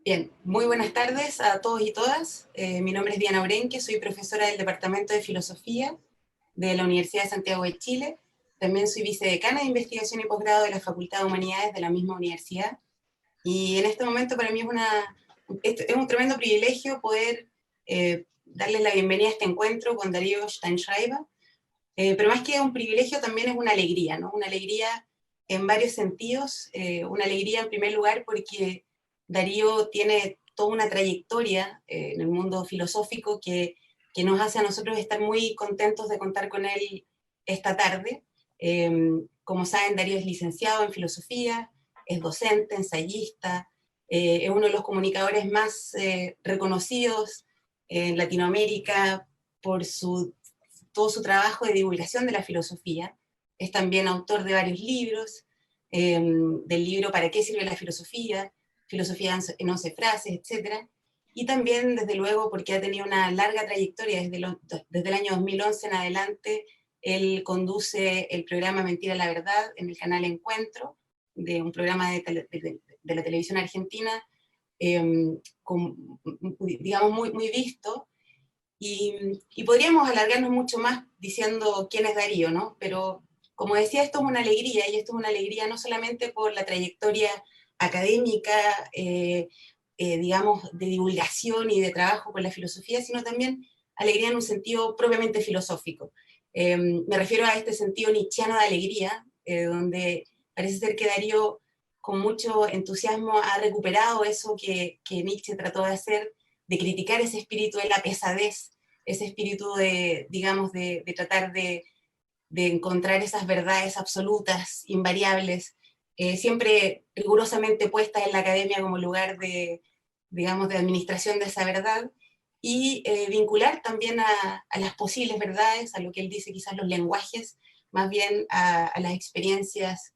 Bien, muy buenas tardes a todos y todas. Mi nombre es Diana Orenque, soy profesora del Departamento de Filosofía de la Universidad de Santiago de Chile. También soy vicedecana de Investigación y Posgrado de la Facultad de Humanidades de la misma universidad. Y en este momento para mí es un tremendo privilegio poder darles la bienvenida a este encuentro con Darío Steinschreiber. Pero más que un privilegio también es una alegría, ¿no? Una alegría en varios sentidos. Una alegría en primer lugar porque Darío tiene toda una trayectoria en el mundo filosófico que nos hace a nosotros estar muy contentos de contar con él esta tarde. Como saben, Darío es licenciado en filosofía, es docente, ensayista, es uno de los comunicadores más reconocidos en Latinoamérica por todo su trabajo de divulgación de la filosofía. Es también autor de varios libros, del libro ¿Para qué sirve la filosofía? Filosofía en 11 frases, etc. Y también, desde luego, porque ha tenido una larga trayectoria desde el año 2011 en adelante. Él conduce el programa Mentira la Verdad en el canal Encuentro, de un programa de la televisión argentina, eh, digamos, muy visto, y podríamos alargarnos mucho más diciendo quién es Darío, ¿no? Pero como decía, esto es una alegría, y esto es una alegría no solamente por la trayectoria académica, digamos, de divulgación y de trabajo con la filosofía, sino también alegría en un sentido propiamente filosófico. Me refiero a este sentido nietzscheano de alegría, donde parece ser que Darío con mucho entusiasmo ha recuperado eso que Nietzsche trató de hacer, de criticar ese espíritu de la pesadez, ese espíritu de, digamos, de tratar de encontrar esas verdades absolutas, invariables, siempre rigurosamente puestas en la academia como lugar de, digamos, de administración de esa verdad, y vincular también a las posibles verdades, a lo que él dice quizás los lenguajes, más bien a las experiencias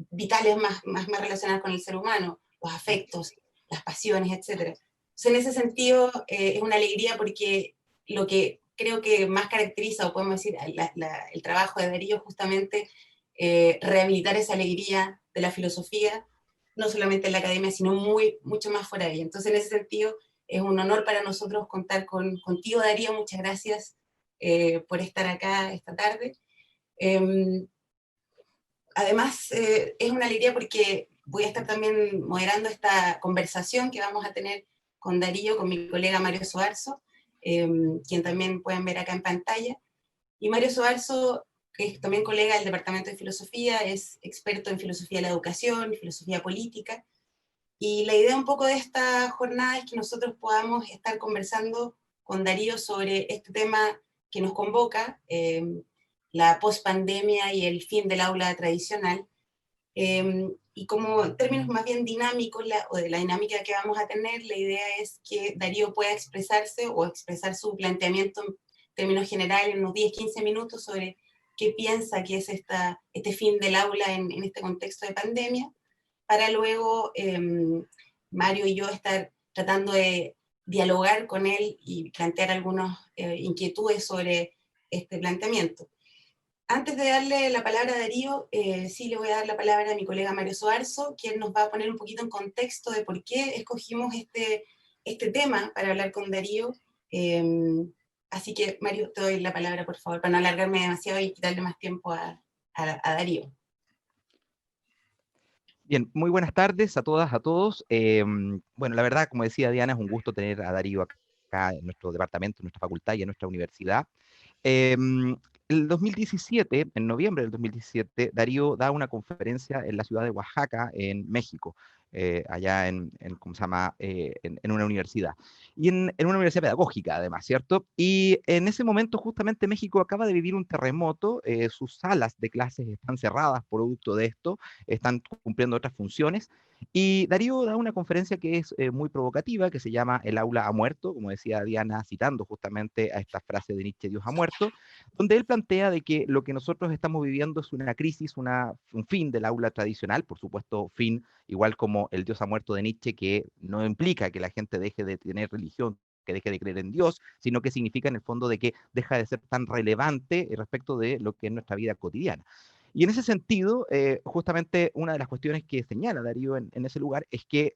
vitales más relacionadas con el ser humano, los afectos, las pasiones, etc. Entonces, en ese sentido, es una alegría porque lo que creo que más caracteriza, o podemos decir, el trabajo de Darío, justamente rehabilitar esa alegría de la filosofía, no solamente en la academia, sino mucho más fuera de ella. Entonces, en ese sentido, es un honor para nosotros contar contigo, Darío. Muchas gracias por estar acá esta tarde. Eh, Además, es una alegría porque voy a estar también moderando esta conversación que vamos a tener con Darío, con mi colega Mario Soarzo, quien también pueden ver acá en pantalla. Y Mario Soarzo, que es también colega del Departamento de Filosofía, es experto en filosofía de la educación, filosofía política. Y la idea un poco de esta jornada es que nosotros podamos estar conversando con Darío sobre este tema que nos convoca, la pospandemia y el fin del aula tradicional, y como en términos más bien dinámicos, o de la dinámica que vamos a tener, la idea es que Darío pueda expresarse o expresar su planteamiento en términos generales en unos 10-15 minutos sobre qué piensa que es este fin del aula en este contexto de pandemia, para luego Mario y yo estar tratando de dialogar con él y plantear algunas inquietudes sobre este planteamiento. Antes de darle la palabra a Darío, sí le voy a dar la palabra a mi colega Mario Soarzo, quien nos va a poner un poquito en contexto de por qué escogimos este tema para hablar con Darío. Eh, Así que, Mario, te doy la palabra, por favor, para no alargarme demasiado y quitarle más tiempo a Darío. Bien, muy buenas tardes a todas, a todos. Bueno, la verdad, como decía Diana, es un gusto tener a Darío acá en nuestro departamento, en nuestra facultad y en nuestra universidad. El 2017, en noviembre del 2017, Darío da una conferencia en la ciudad de Oaxaca, en México, allá ¿cómo se llama? En una universidad. Y en una universidad pedagógica, además, ¿cierto? Y en ese momento, justamente, México acaba de vivir un terremoto, sus salas de clases están cerradas producto de esto, están cumpliendo otras funciones. Y Darío da una conferencia que es muy provocativa, que se llama El aula ha muerto, como decía Diana, citando justamente a esta frase de Nietzsche, Dios ha muerto, donde él plantea de que lo que nosotros estamos viviendo es una crisis, un fin del aula tradicional, por supuesto, fin igual como el Dios ha muerto de Nietzsche, que no implica que la gente deje de tener religión, que deje de creer en Dios, sino que significa en el fondo de que deja de ser tan relevante respecto de lo que es nuestra vida cotidiana. Y en ese sentido, justamente una de las cuestiones que señala Darío en ese lugar es que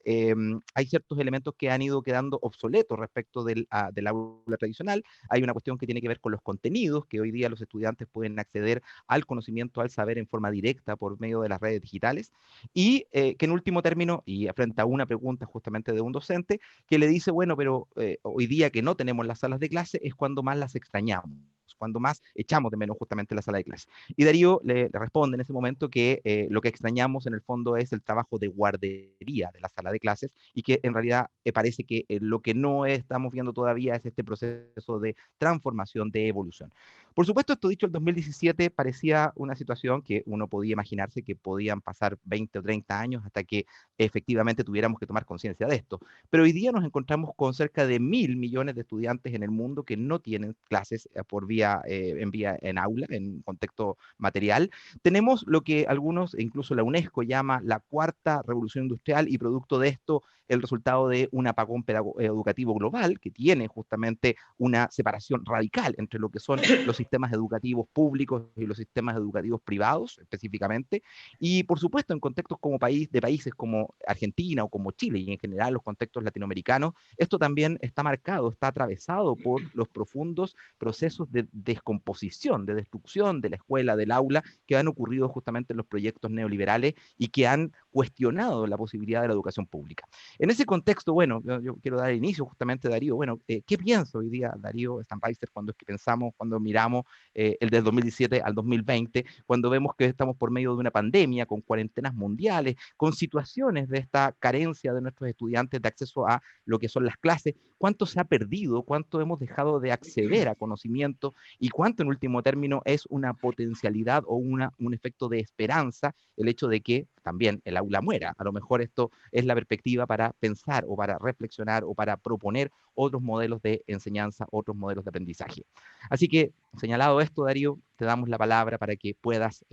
hay ciertos elementos que han ido quedando obsoletos respecto del aula tradicional. Hay una cuestión que tiene que ver con los contenidos, que hoy día los estudiantes pueden acceder al conocimiento, al saber en forma directa por medio de las redes digitales, y que en último término, y frente a una pregunta justamente de un docente, que le dice, bueno, pero hoy día que no tenemos las salas de clase es cuando más las extrañamos, cuando más echamos de menos justamente la sala de clase. Y Darío le responde en ese momento que lo que extrañamos en el fondo es el trabajo de guardería de la sala de clases, y que en realidad parece que lo que no estamos viendo todavía es este proceso de transformación, de evolución. Por supuesto, esto dicho, el 2017 parecía una situación que uno podía imaginarse que podían pasar 20 o 30 años hasta que efectivamente tuviéramos que tomar conciencia de esto. Pero hoy día nos encontramos con cerca de 1.000 millones de estudiantes en el mundo que no tienen clases por vía, en aula, en contexto material. Tenemos lo que algunos, incluso la UNESCO, llama la cuarta revolución industrial, y producto de esto el resultado de un apagón educativo global que tiene justamente una separación radical entre lo que son los sistemas educativos públicos y los sistemas educativos privados específicamente, y por supuesto en contextos como de países como Argentina o como Chile, y en general los contextos latinoamericanos, esto también está marcado, está atravesado por los profundos procesos de descomposición, de destrucción de la escuela, del aula, que han ocurrido justamente en los proyectos neoliberales y que han cuestionado la posibilidad de la educación pública. En ese contexto, bueno, yo quiero dar inicio justamente, Darío. Bueno, ¿qué piensa hoy día Darío Stamreister cuando es que pensamos, cuando miramos el del 2017 al 2020, cuando vemos que estamos por medio de una pandemia, con cuarentenas mundiales, con situaciones de esta carencia de nuestros estudiantes de acceso a lo que son las clases? ¿Cuánto se ha perdido? ¿Cuánto hemos dejado de acceder a conocimiento? ¿Y cuánto, en último término, es una potencialidad o un efecto de esperanza el hecho de que también el aula muera? A lo mejor esto es la perspectiva para pensar o para reflexionar o para proponer otros modelos de enseñanza, otros modelos de aprendizaje. Así que, señalado esto, Darío, te damos la palabra para que puedas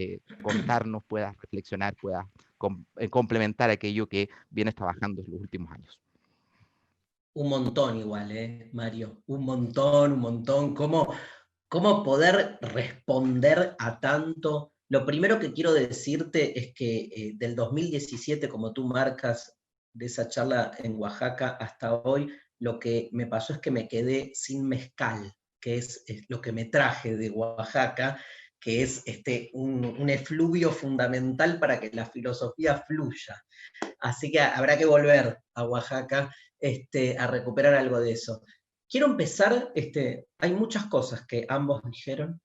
contarnos, puedas reflexionar, puedas complementar aquello que vienes trabajando en los últimos años. Un montón igual, Mario? Un montón, un montón. ¿Cómo poder responder a tanto? Lo primero que quiero decirte es que del 2017, como tú marcas, de esa charla en Oaxaca hasta hoy, lo que me pasó es que me quedé sin mezcal, que es lo que me traje de Oaxaca, que es un efluvio fundamental para que la filosofía fluya. Así que habrá que volver a Oaxaca a recuperar algo de eso. Quiero empezar, hay muchas cosas que ambos dijeron.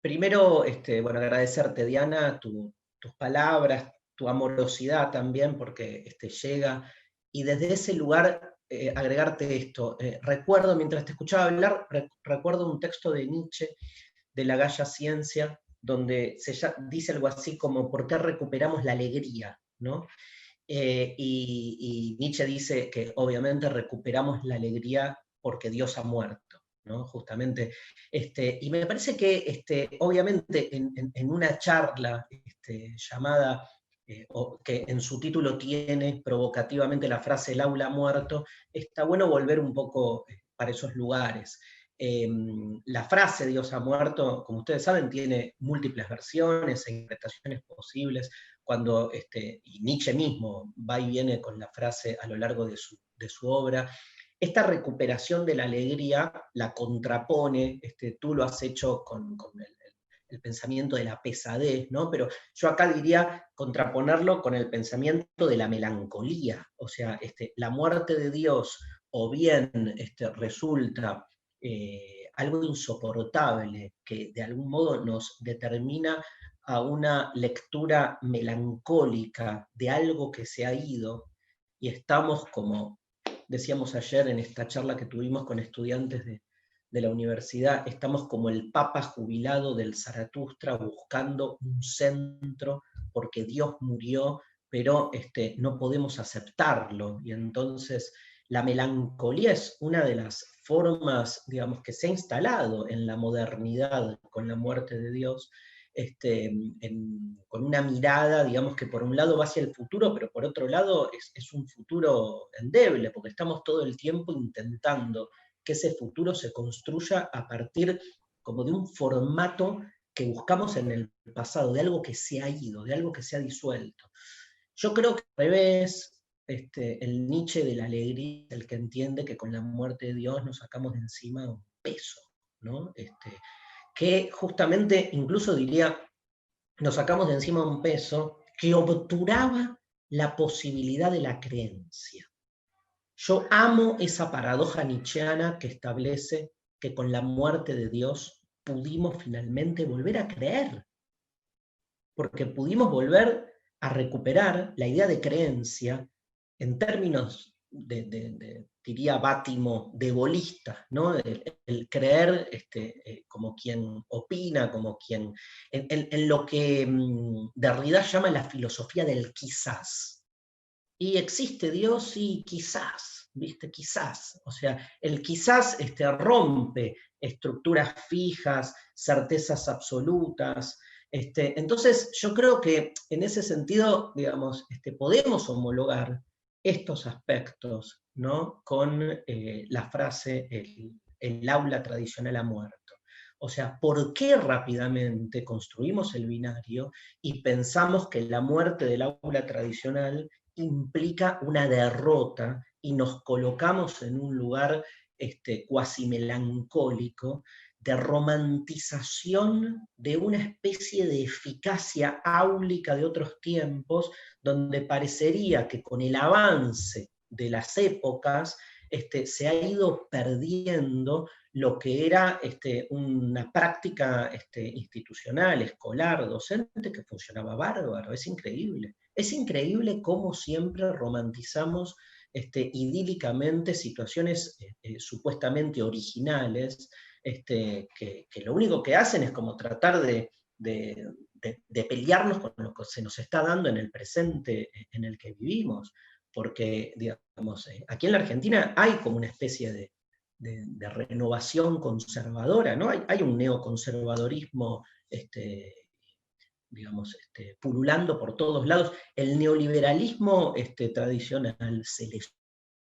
Primero, bueno, agradecerte, Diana, tus palabras, tu amorosidad también, porque llega, y desde ese lugar agregarte esto. Recuerdo, mientras te escuchaba hablar, recuerdo un texto de Nietzsche, de la Gaia Ciencia, donde dice algo así como, ¿por qué recuperamos la alegría? ¿No? Y Nietzsche dice que obviamente recuperamos la alegría porque Dios ha muerto, ¿no? Justamente. Y me parece que obviamente en una charla llamada, o que en su título tiene provocativamente la frase "el aula ha muerto", está bueno volver un poco para esos lugares. La frase "Dios ha muerto", como ustedes saben, tiene múltiples versiones e interpretaciones posibles. Cuando y Nietzsche mismo va y viene con la frase a lo largo de su obra. Esta recuperación de la alegría la contrapone, tú lo has hecho con el pensamiento de la pesadez, ¿no? Pero yo acá diría contraponerlo con el pensamiento de la melancolía. O sea, la muerte de Dios o bien resulta algo insoportable que de algún modo nos determina a una lectura melancólica de algo que se ha ido, y estamos, como decíamos ayer en esta charla que tuvimos con estudiantes de la universidad, estamos como el papa jubilado del Zaratustra buscando un centro porque Dios murió, pero no podemos aceptarlo, y entonces la melancolía es una de las formas, digamos, que se ha instalado en la modernidad con la muerte de Dios, con una mirada, digamos, que por un lado va hacia el futuro, pero por otro lado es un futuro endeble, porque estamos todo el tiempo intentando que ese futuro se construya a partir como de un formato que buscamos en el pasado, de algo que se ha ido, de algo que se ha disuelto. Yo creo que al revés, el Nietzsche de la alegría es el que entiende que con la muerte de Dios nos sacamos de encima un peso, ¿no? Que justamente, incluso diría, nos sacamos de encima un peso que obturaba la posibilidad de la creencia. Yo amo esa paradoja nietzscheana que establece que con la muerte de Dios pudimos finalmente volver a creer, porque pudimos volver a recuperar la idea de creencia en términos diría Bátimo, de bolista, ¿no? El creer como quien opina, como quien, en lo que Derrida llama la filosofía del quizás. Y existe Dios, sí, quizás, ¿viste? Quizás. O sea, el quizás rompe estructuras fijas, certezas absolutas. Entonces, yo creo que en ese sentido, digamos, podemos homologar estos aspectos, ¿no? Con la frase, el aula tradicional ha muerto. O sea, ¿por qué rápidamente construimos el binario y pensamos que la muerte del aula tradicional implica una derrota y nos colocamos en un lugar cuasi melancólico de romantización de una especie de eficacia áulica de otros tiempos, donde parecería que con el avance de las épocas se ha ido perdiendo lo que era una práctica institucional, escolar, docente, que funcionaba bárbaro. Es increíble. Es increíble cómo siempre romantizamos idílicamente situaciones supuestamente originales, que lo único que hacen es como tratar de pelearnos con lo que se nos está dando en el presente en el que vivimos. Porque, digamos, aquí en la Argentina hay como una especie de renovación conservadora, ¿no? Hay un neoconservadorismo digamos, pululando por todos lados. El neoliberalismo tradicional se le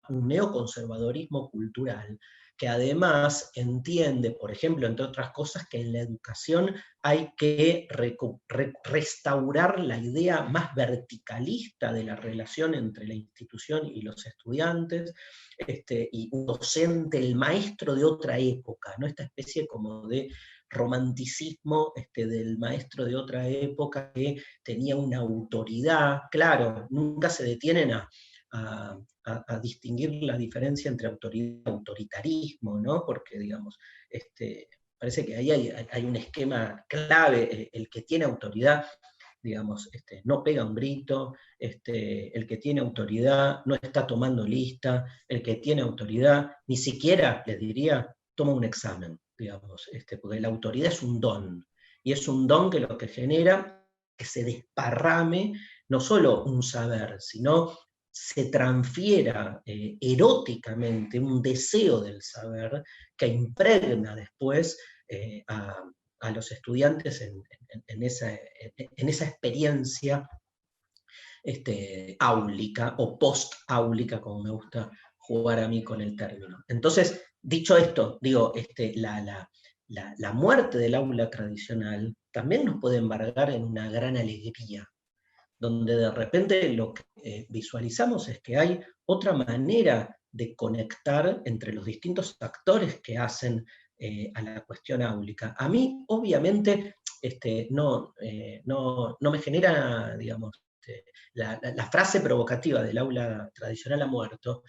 un neoconservadorismo cultural, que además entiende, por ejemplo, entre otras cosas, que en la educación hay que restaurar la idea más verticalista de la relación entre la institución y los estudiantes, y un docente, el maestro de otra época, ¿no? Esta especie como de romanticismo del maestro de otra época que tenía una autoridad, claro, nunca se detienen a distinguir la diferencia entre autoridad y autoritarismo, ¿no? Porque, digamos, parece que ahí hay un esquema clave. El que tiene autoridad, digamos, no pega un grito, el que tiene autoridad no está tomando lista, el que tiene autoridad ni siquiera, les diría, toma un examen, digamos, porque la autoridad es un don, y es un don que lo que genera que se desparrame no solo un saber, sino se transfiera eróticamente un deseo del saber que impregna después a los estudiantes en esa experiencia áulica o post-áulica, como me gusta jugar a mí con el término. Entonces, dicho esto, digo, la muerte del aula tradicional también nos puede embargar en una gran alegría, donde de repente lo que visualizamos es que hay otra manera de conectar entre los distintos actores que hacen a la cuestión áulica. A mí, obviamente, no me genera, digamos, la frase provocativa del aula tradicional ha muerto,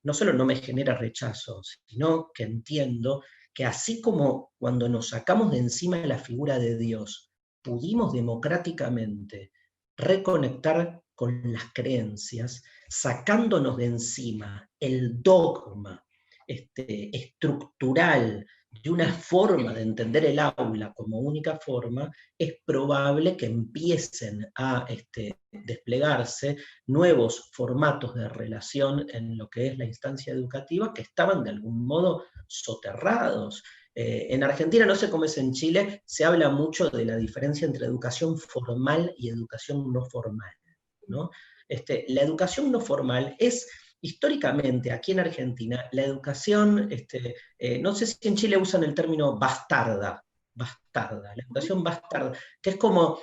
no solo no me genera rechazo, sino que entiendo que así como cuando nos sacamos de encima la figura de Dios, pudimos democráticamente reconectar con las creencias, sacándonos de encima el dogma estructural de una forma de entender el aula como única forma, es probable que empiecen a desplegarse nuevos formatos de relación en lo que es la instancia educativa que estaban de algún modo soterrados. En Argentina, no sé cómo es en Chile, se habla mucho de la diferencia entre educación formal y educación no formal, ¿no? La educación no formal es, históricamente, aquí en Argentina, la educación, no sé si en Chile usan el término bastarda, bastarda, que es como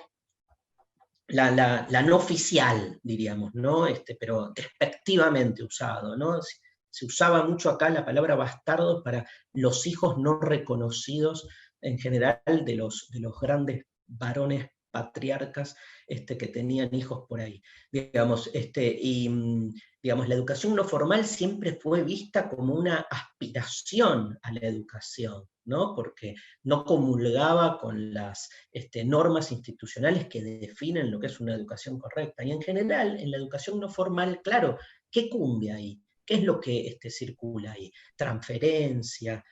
la no oficial, diríamos, ¿no? Pero despectivamente usado, ¿no? Se usaba mucho acá la palabra bastardo para los hijos no reconocidos en general de los grandes varones patriarcas que tenían hijos por ahí. Digamos, digamos, la educación no formal siempre fue vista como una aspiración a la educación, ¿no? Porque no comulgaba con las normas institucionales que definen lo que es una educación correcta. Y en general, en la educación no formal, claro, ¿qué cumbe ahí? ¿Qué es lo que circula ahí? Transferencia,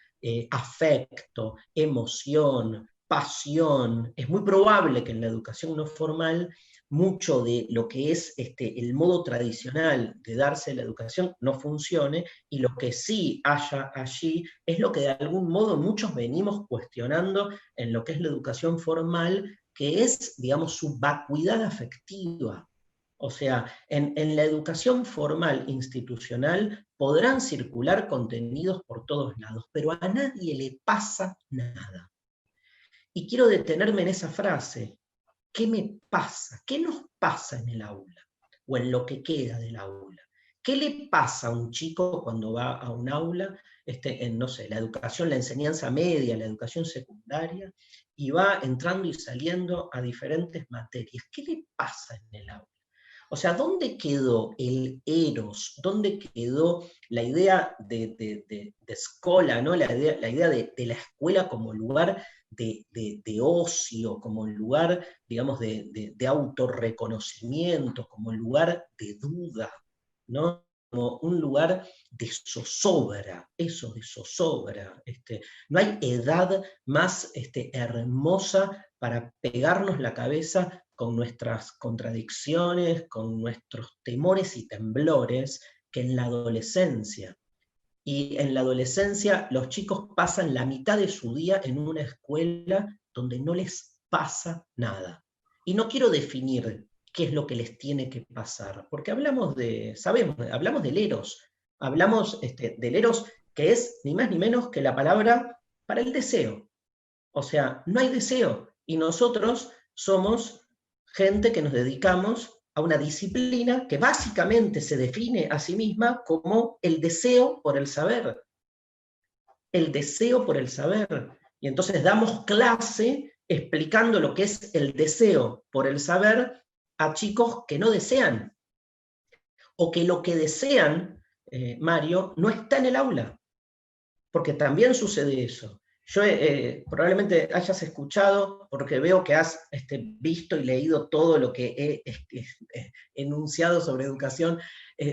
afecto, emoción, pasión. Es muy probable que en la educación no formal mucho de lo que es el modo tradicional de darse la educación no funcione, y lo que sí haya allí es lo que de algún modo muchos venimos cuestionando en lo que es la educación formal, que es, digamos, su vacuidad afectiva. O sea, en la educación formal institucional podrán circular contenidos por todos lados, pero a nadie le pasa nada. Y quiero detenerme en esa frase. ¿Qué me pasa? ¿Qué nos pasa en el aula? O en lo que queda del aula. ¿Qué le pasa a un chico cuando va a un aula, en, no sé, la educación, la enseñanza media, la educación secundaria, y va entrando y saliendo a diferentes materias? ¿Qué le pasa en el aula? O sea, ¿dónde quedó el eros? ¿Dónde quedó la idea de escuela, ¿no? La idea de la escuela como lugar de ocio, como lugar, digamos, de autorreconocimiento, como lugar de duda, ¿no? Como un lugar de zozobra, eso de zozobra. No hay edad más hermosa para pegarnos la cabeza con nuestras contradicciones, con nuestros temores y temblores, que en la adolescencia. Y en la adolescencia los chicos pasan la mitad de su día en una escuela donde no les pasa nada. Y no quiero definir qué es lo que les tiene que pasar, porque hablamos del eros, hablamos del eros, que es ni más ni menos que la palabra para el deseo. O sea, no hay deseo, y nosotros somos gente que nos dedicamos a una disciplina que básicamente se define a sí misma como el deseo por el saber. El deseo por el saber. Y entonces damos clase explicando lo que es el deseo por el saber a chicos que no desean, o que lo que desean, Mario, no está en el aula, porque también sucede eso. Yo probablemente hayas escuchado, porque veo que has visto y leído todo lo que he enunciado sobre educación,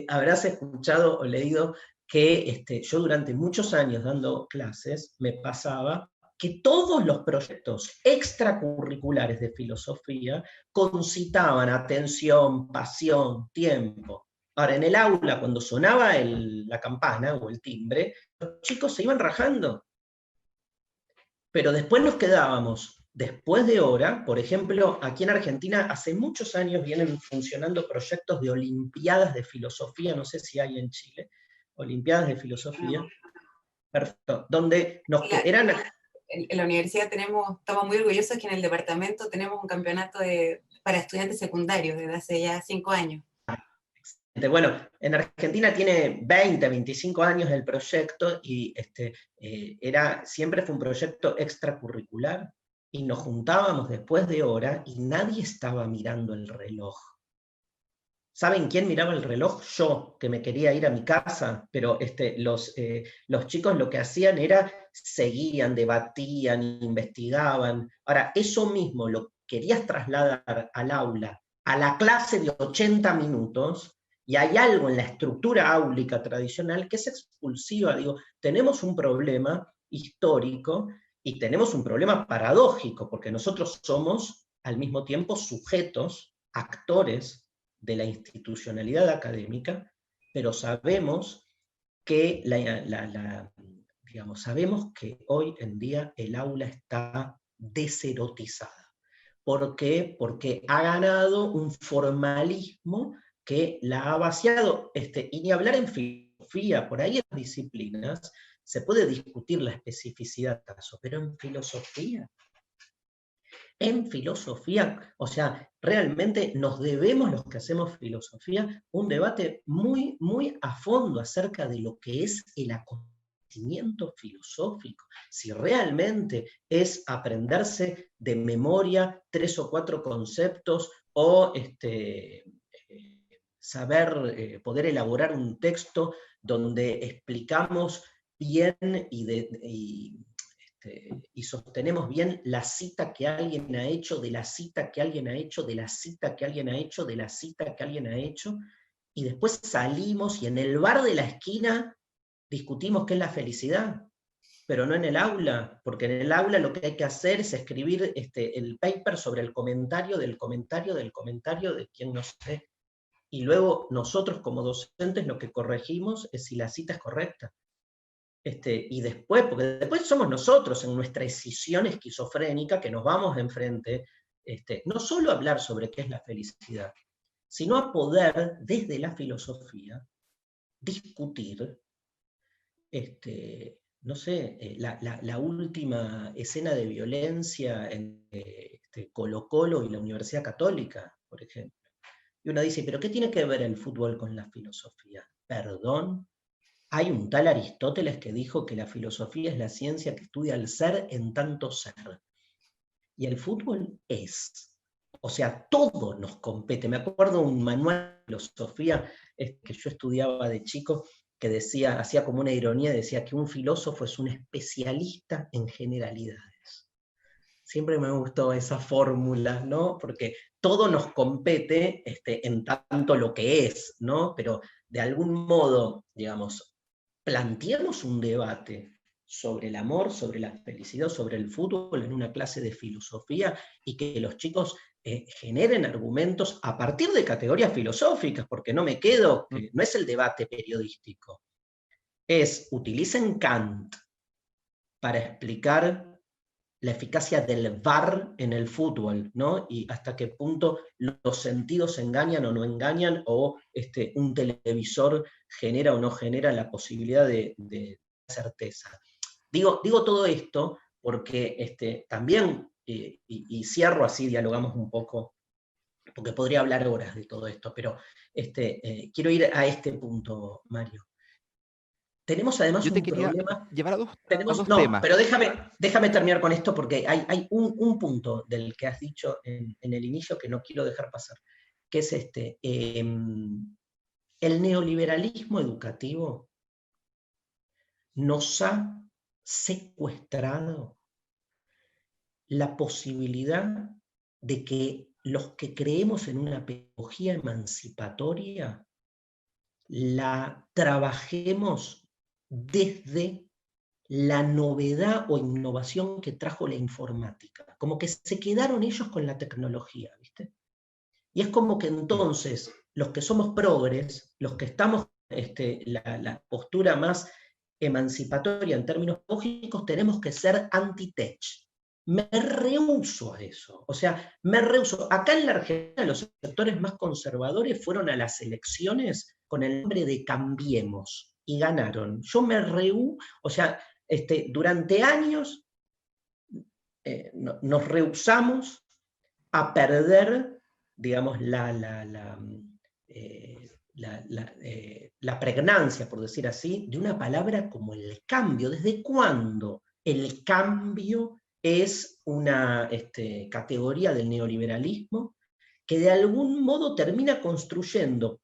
habrás escuchado o leído que yo durante muchos años dando clases me pasaba que todos los proyectos extracurriculares de filosofía concitaban atención, pasión, tiempo. Ahora, en el aula, cuando sonaba la campana o el timbre, los chicos se iban rajando. Pero después nos quedábamos, después de hora, por ejemplo, aquí en Argentina hace muchos años vienen funcionando proyectos de olimpiadas de filosofía, no sé si hay en Chile, olimpiadas de filosofía, perfecto, donde eran... En la universidad estamos muy orgullosos que en el departamento tenemos un campeonato para estudiantes secundarios desde hace ya 5 años. Bueno, en Argentina tiene 20, 25 años el proyecto, y siempre fue un proyecto extracurricular, y nos juntábamos después de hora y nadie estaba mirando el reloj. ¿Saben quién miraba el reloj? Yo, que me quería ir a mi casa, pero los chicos lo que hacían era seguían, debatían, investigaban. Ahora, eso mismo lo querías trasladar al aula, a la clase de 80 minutos, y hay algo en la estructura áulica tradicional que es expulsiva. Digo, tenemos un problema histórico y tenemos un problema paradójico, porque nosotros somos al mismo tiempo sujetos, actores de la institucionalidad académica, pero sabemos que, sabemos que hoy en día el aula está deserotizada. ¿Por qué? Porque ha ganado un formalismo que la ha vaciado. Y ni hablar en filosofía, por ahí en las disciplinas se puede discutir la especificidad del caso, pero en filosofía en filosofía, o sea, realmente nos debemos los que hacemos filosofía un debate muy, muy a fondo acerca de lo que es el acontecimiento filosófico, si realmente es aprenderse de memoria 3 o 4 conceptos o poder elaborar un texto donde explicamos bien y sostenemos bien la cita que alguien ha hecho, de la cita que alguien ha hecho, de la cita que alguien ha hecho, de la cita que alguien ha hecho, y después salimos y en el bar de la esquina discutimos qué es la felicidad, pero no en el aula, porque en el aula lo que hay que hacer es escribir el paper sobre el comentario del comentario del comentario de quien no sé, y luego nosotros como docentes lo que corregimos es si la cita es correcta. Y después, porque después somos nosotros en nuestra escisión esquizofrénica que nos vamos enfrente, no solo a hablar sobre qué es la felicidad, sino a poder, desde la filosofía, discutir, no sé, la última escena de violencia entre Colo-Colo y la Universidad Católica, por ejemplo. Y uno dice, ¿pero qué tiene que ver el fútbol con la filosofía? ¿Perdón? Hay un tal Aristóteles que dijo que la filosofía es la ciencia que estudia el ser en tanto ser. Y el fútbol es. O sea, todo nos compete. Me acuerdo un manual de filosofía que yo estudiaba de chico que decía, hacía como una ironía, decía que un filósofo es un especialista en generalidades. Siempre me gustó esa fórmula, ¿no? Porque todo nos compete en tanto lo que es, ¿no? Pero de algún modo, digamos, planteamos un debate sobre el amor, sobre la felicidad, sobre el fútbol en una clase de filosofía y que los chicos generen argumentos a partir de categorías filosóficas, porque no me quedo, no es el debate periodístico, utilicen Kant para explicar la eficacia del VAR en el fútbol, ¿no? Y hasta qué punto los sentidos engañan o no engañan, o un televisor genera o no genera la posibilidad de certeza. Digo todo esto porque también, y cierro así, dialogamos un poco, porque podría hablar horas de todo esto, pero quiero ir a este punto, Mario. Tenemos además Yo te un quería problema. llevar a dos No, temas. pero déjame terminar con esto porque hay un punto del que has dicho en el inicio que no quiero dejar pasar, que es el neoliberalismo educativo nos ha secuestrado la posibilidad de que los que creemos en una pedagogía emancipatoria la trabajemos desde la novedad o innovación que trajo la informática. Como que se quedaron ellos con la tecnología, ¿viste? Y es como que entonces los que somos progres, los que estamos la postura más emancipatoria en términos pedagógicos, tenemos que ser anti-tech. Me rehúso a eso. O sea, me rehúso. Acá en la Argentina los sectores más conservadores fueron a las elecciones con el nombre de Cambiemos y ganaron. Yo me rehúso, o sea, durante años nos rehusamos a perder, digamos, la pregnancia, por decir así, de una palabra como el cambio. ¿Desde cuándo el cambio es una categoría del neoliberalismo que de algún modo termina construyendo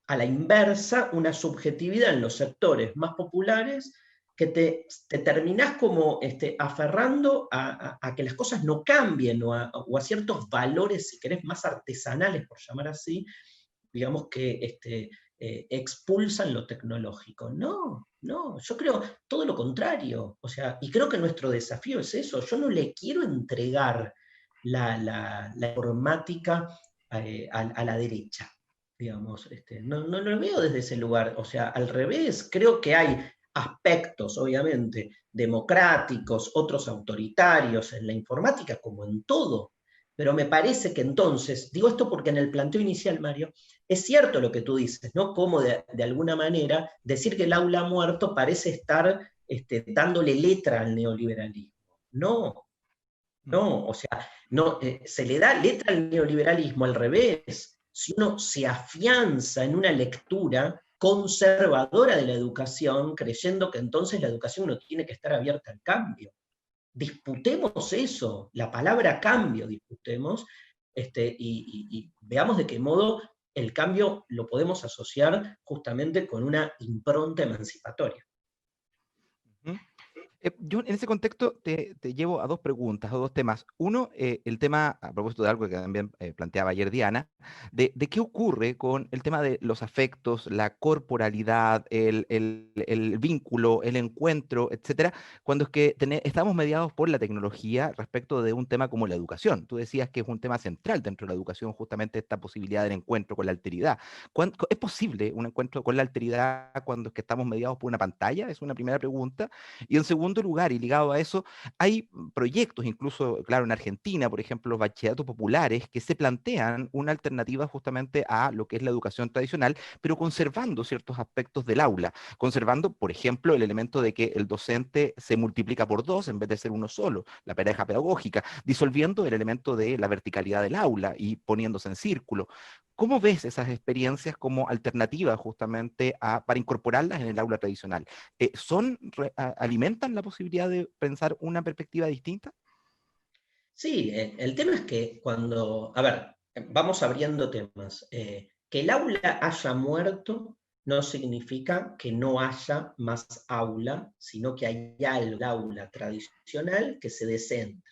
a la inversa una subjetividad en los sectores más populares que te terminás como aferrando a que las cosas no cambien o a ciertos valores, si querés, más artesanales, por llamar así, digamos que expulsan lo tecnológico. No, yo creo todo lo contrario. O sea, y creo que nuestro desafío es eso. Yo no le quiero entregar la informática a la derecha. Digamos, no lo veo desde ese lugar. O sea, al revés, creo que hay aspectos, obviamente, democráticos, otros autoritarios en la informática, como en todo. Pero me parece que entonces, digo esto porque en el planteo inicial, Mario, es cierto lo que tú dices, ¿no? Como de alguna manera decir que el aula ha muerto parece estar dándole letra al neoliberalismo. No, ¿no? O sea, no, se le da letra al neoliberalismo al revés. Si uno se afianza en una lectura conservadora de la educación, creyendo que entonces la educación no tiene que estar abierta al cambio. Disputemos eso, la palabra cambio disputemos, y veamos de qué modo el cambio lo podemos asociar justamente con una impronta emancipatoria. Ujú. Yo en ese contexto te llevo a dos preguntas, a dos temas. Uno, el tema, a propósito de algo que también planteaba ayer Diana, de qué ocurre con el tema de los afectos, la corporalidad, el vínculo, el encuentro, etcétera, cuando es que estamos mediados por la tecnología respecto de un tema como la educación. Tú decías que es un tema central dentro de la educación, justamente esta posibilidad del encuentro con la alteridad. ¿Es posible un encuentro con la alteridad cuando es que estamos mediados por una pantalla? Es una primera pregunta. Y en segundo lugar, y ligado a eso, hay proyectos, incluso, claro, en Argentina, por ejemplo, los bachilleratos populares, que se plantean una alternativa justamente a lo que es la educación tradicional, pero conservando ciertos aspectos del aula, conservando, por ejemplo, el elemento de que el docente se multiplica por dos en vez de ser uno solo, la pareja pedagógica, disolviendo el elemento de la verticalidad del aula y poniéndose en círculo. ¿Cómo ves esas experiencias como alternativas justamente para incorporarlas en el aula tradicional? ¿Alimentan la posibilidad de pensar una perspectiva distinta? Sí, el tema es que cuando, a ver, vamos abriendo temas. Que el aula haya muerto no significa que no haya más aula, sino que hay el aula tradicional que se descentra.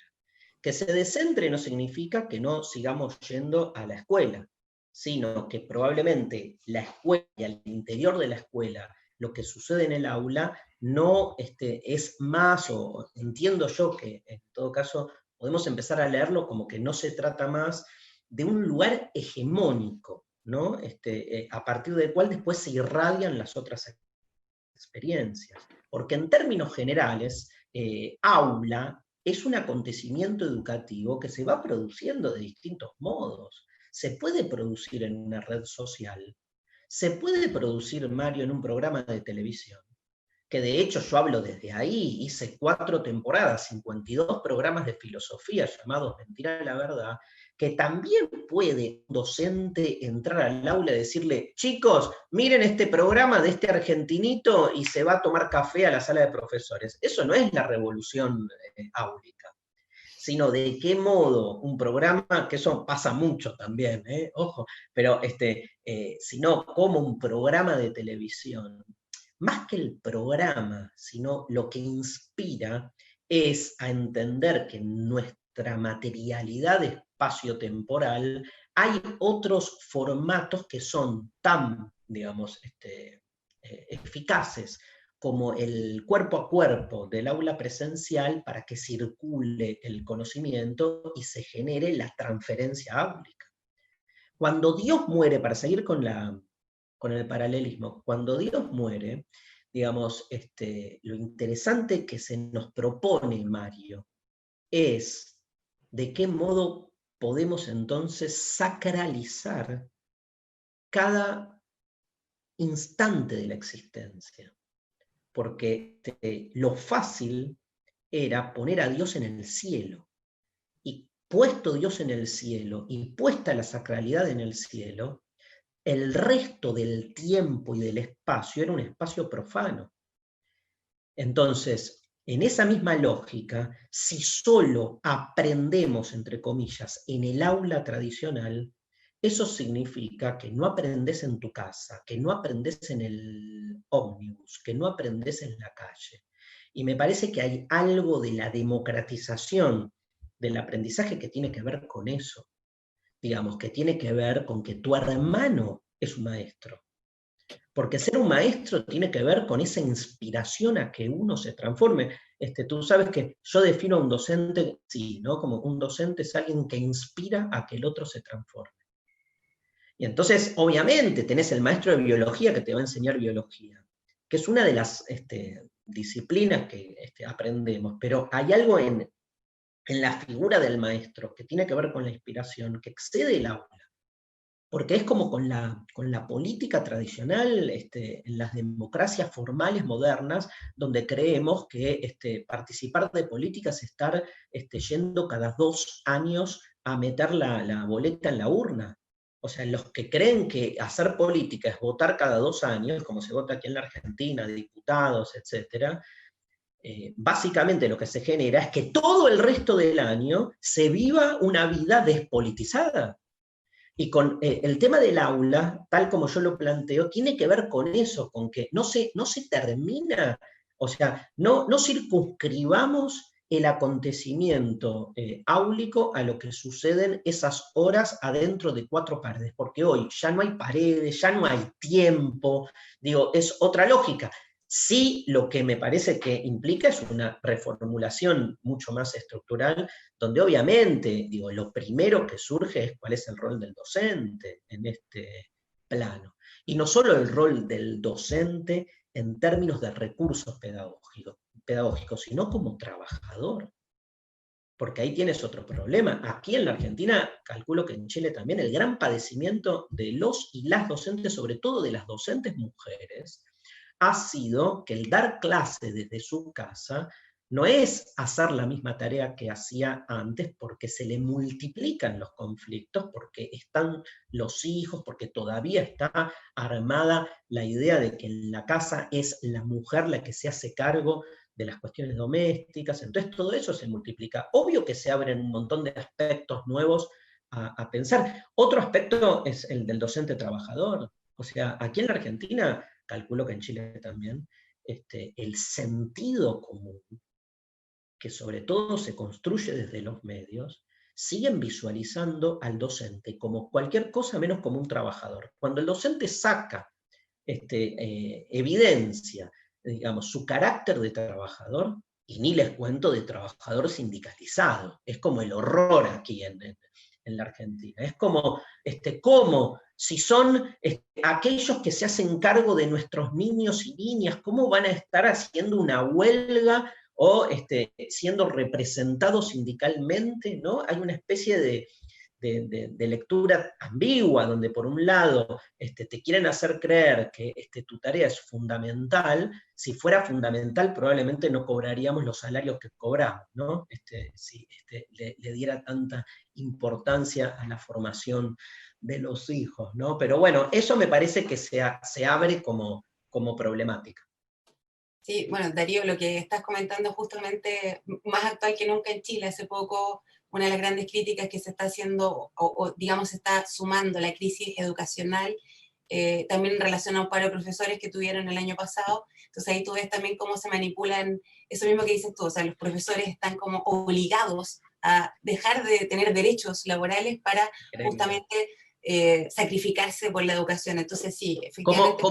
Que se descentre no significa que no sigamos yendo a la escuela, sino que probablemente la escuela y al interior de la escuela, lo que sucede en el aula, no es más, o entiendo yo que en todo caso podemos empezar a leerlo como que no se trata más de un lugar hegemónico, ¿no? A partir del cual después se irradian las otras experiencias. Porque en términos generales, aula es un acontecimiento educativo que se va produciendo de distintos modos. Se puede producir en una red social, se puede producir, Mario, en un programa de televisión, que de hecho yo hablo desde ahí, hice 4 temporadas, 52 programas de filosofía llamados Mentira a la Verdad, que también puede un docente entrar al aula y decirle, chicos, miren este programa de este argentinito y se va a tomar café a la sala de profesores. Eso no es la revolución áulica, sino de qué modo un programa, que eso pasa mucho también, ojo, pero sino como un programa de televisión, más que el programa, sino lo que inspira es a entender que en nuestra materialidad espacio-temporal hay otros formatos que son tan, digamos, eficaces como el cuerpo a cuerpo del aula presencial para que circule el conocimiento y se genere la transferencia áulica. Cuando Dios muere, para seguir con el paralelismo, cuando Dios muere, digamos, lo interesante que se nos propone, Mario, es de qué modo podemos entonces sacralizar cada instante de la existencia. Porque lo fácil era poner a Dios en el cielo. Y puesto Dios en el cielo y puesta la sacralidad en el cielo, el resto del tiempo y del espacio era un espacio profano. Entonces, en esa misma lógica, si solo aprendemos, entre comillas, en el aula tradicional, eso significa que no aprendes en tu casa, que no aprendes en el ómnibus, que no aprendes en la calle. Y me parece que hay algo de la democratización del aprendizaje que tiene que ver con eso. Digamos, que tiene que ver con que tu hermano es un maestro. Porque ser un maestro tiene que ver con esa inspiración a que uno se transforme. Tú sabes que yo defino a un docente, sí, ¿no? Como un docente es alguien que inspira a que el otro se transforme. Y entonces, obviamente, tenés el maestro de biología que te va a enseñar biología, que es una de las disciplinas que aprendemos, pero hay algo en la figura del maestro que tiene que ver con la inspiración, que excede el aula. porque es como con la política tradicional, en las democracias formales modernas, donde creemos que participar de política es estar yendo cada 2 años a meter la boleta en la urna. O sea, los que creen que hacer política es votar cada 2 años, como se vota aquí en la Argentina, diputados, etc., básicamente lo que se genera es que todo el resto del año se viva una vida despolitizada. Y con el tema del aula, tal como yo lo planteo, tiene que ver con eso, con que no se termina, o sea, no circunscribamos el acontecimiento áulico a lo que suceden esas horas adentro de 4 paredes, porque hoy ya no hay paredes, ya no hay tiempo, digo, es otra lógica. Sí, lo que me parece que implica es una reformulación mucho más estructural, donde obviamente, digo, lo primero que surge es cuál es el rol del docente en este plano. Y no solo el rol del docente en términos de recursos pedagógicos, sino como trabajador. Porque ahí tienes otro problema. Aquí en la Argentina, calculo que en Chile también, el gran padecimiento de los y las docentes, sobre todo de las docentes mujeres, ha sido que el dar clase desde su casa no es hacer la misma tarea que hacía antes, porque se le multiplican los conflictos, porque están los hijos, porque todavía está armada la idea de que en la casa es la mujer la que se hace cargo de las cuestiones domésticas, entonces todo eso se multiplica. Obvio que se abren un montón de aspectos nuevos a pensar. Otro aspecto es el del docente trabajador. O sea, aquí en la Argentina, calculo que en Chile también, el sentido común, que sobre todo se construye desde los medios, siguen visualizando al docente como cualquier cosa menos como un trabajador. Cuando el docente saca evidencia, digamos, su carácter de trabajador, y ni les cuento de trabajador sindicalizado, es como el horror aquí en la Argentina, es como, cómo, si son aquellos que se hacen cargo de nuestros niños y niñas, ¿cómo van a estar haciendo una huelga o siendo representados sindicalmente? ¿No? Hay una especie de lectura ambigua, donde por un lado te quieren hacer creer que tu tarea es fundamental. Si fuera fundamental probablemente no cobraríamos los salarios que cobramos, ¿no? Si le diera tanta importancia a la formación de los hijos, ¿no? Pero bueno, eso me parece que se abre como problemática. Sí, bueno, Darío, lo que estás comentando justamente más actual que nunca en Chile. Hace poco, una de las grandes críticas que se está haciendo, o digamos, se está sumando la crisis educacional, también en relación a un paro de profesores que tuvieron el año pasado. Entonces ahí tú ves también cómo se manipulan, eso mismo que dices tú, o sea, los profesores están como obligados a dejar de tener derechos laborales para justamente sacrificarse por la educación. Entonces sí, efectivamente.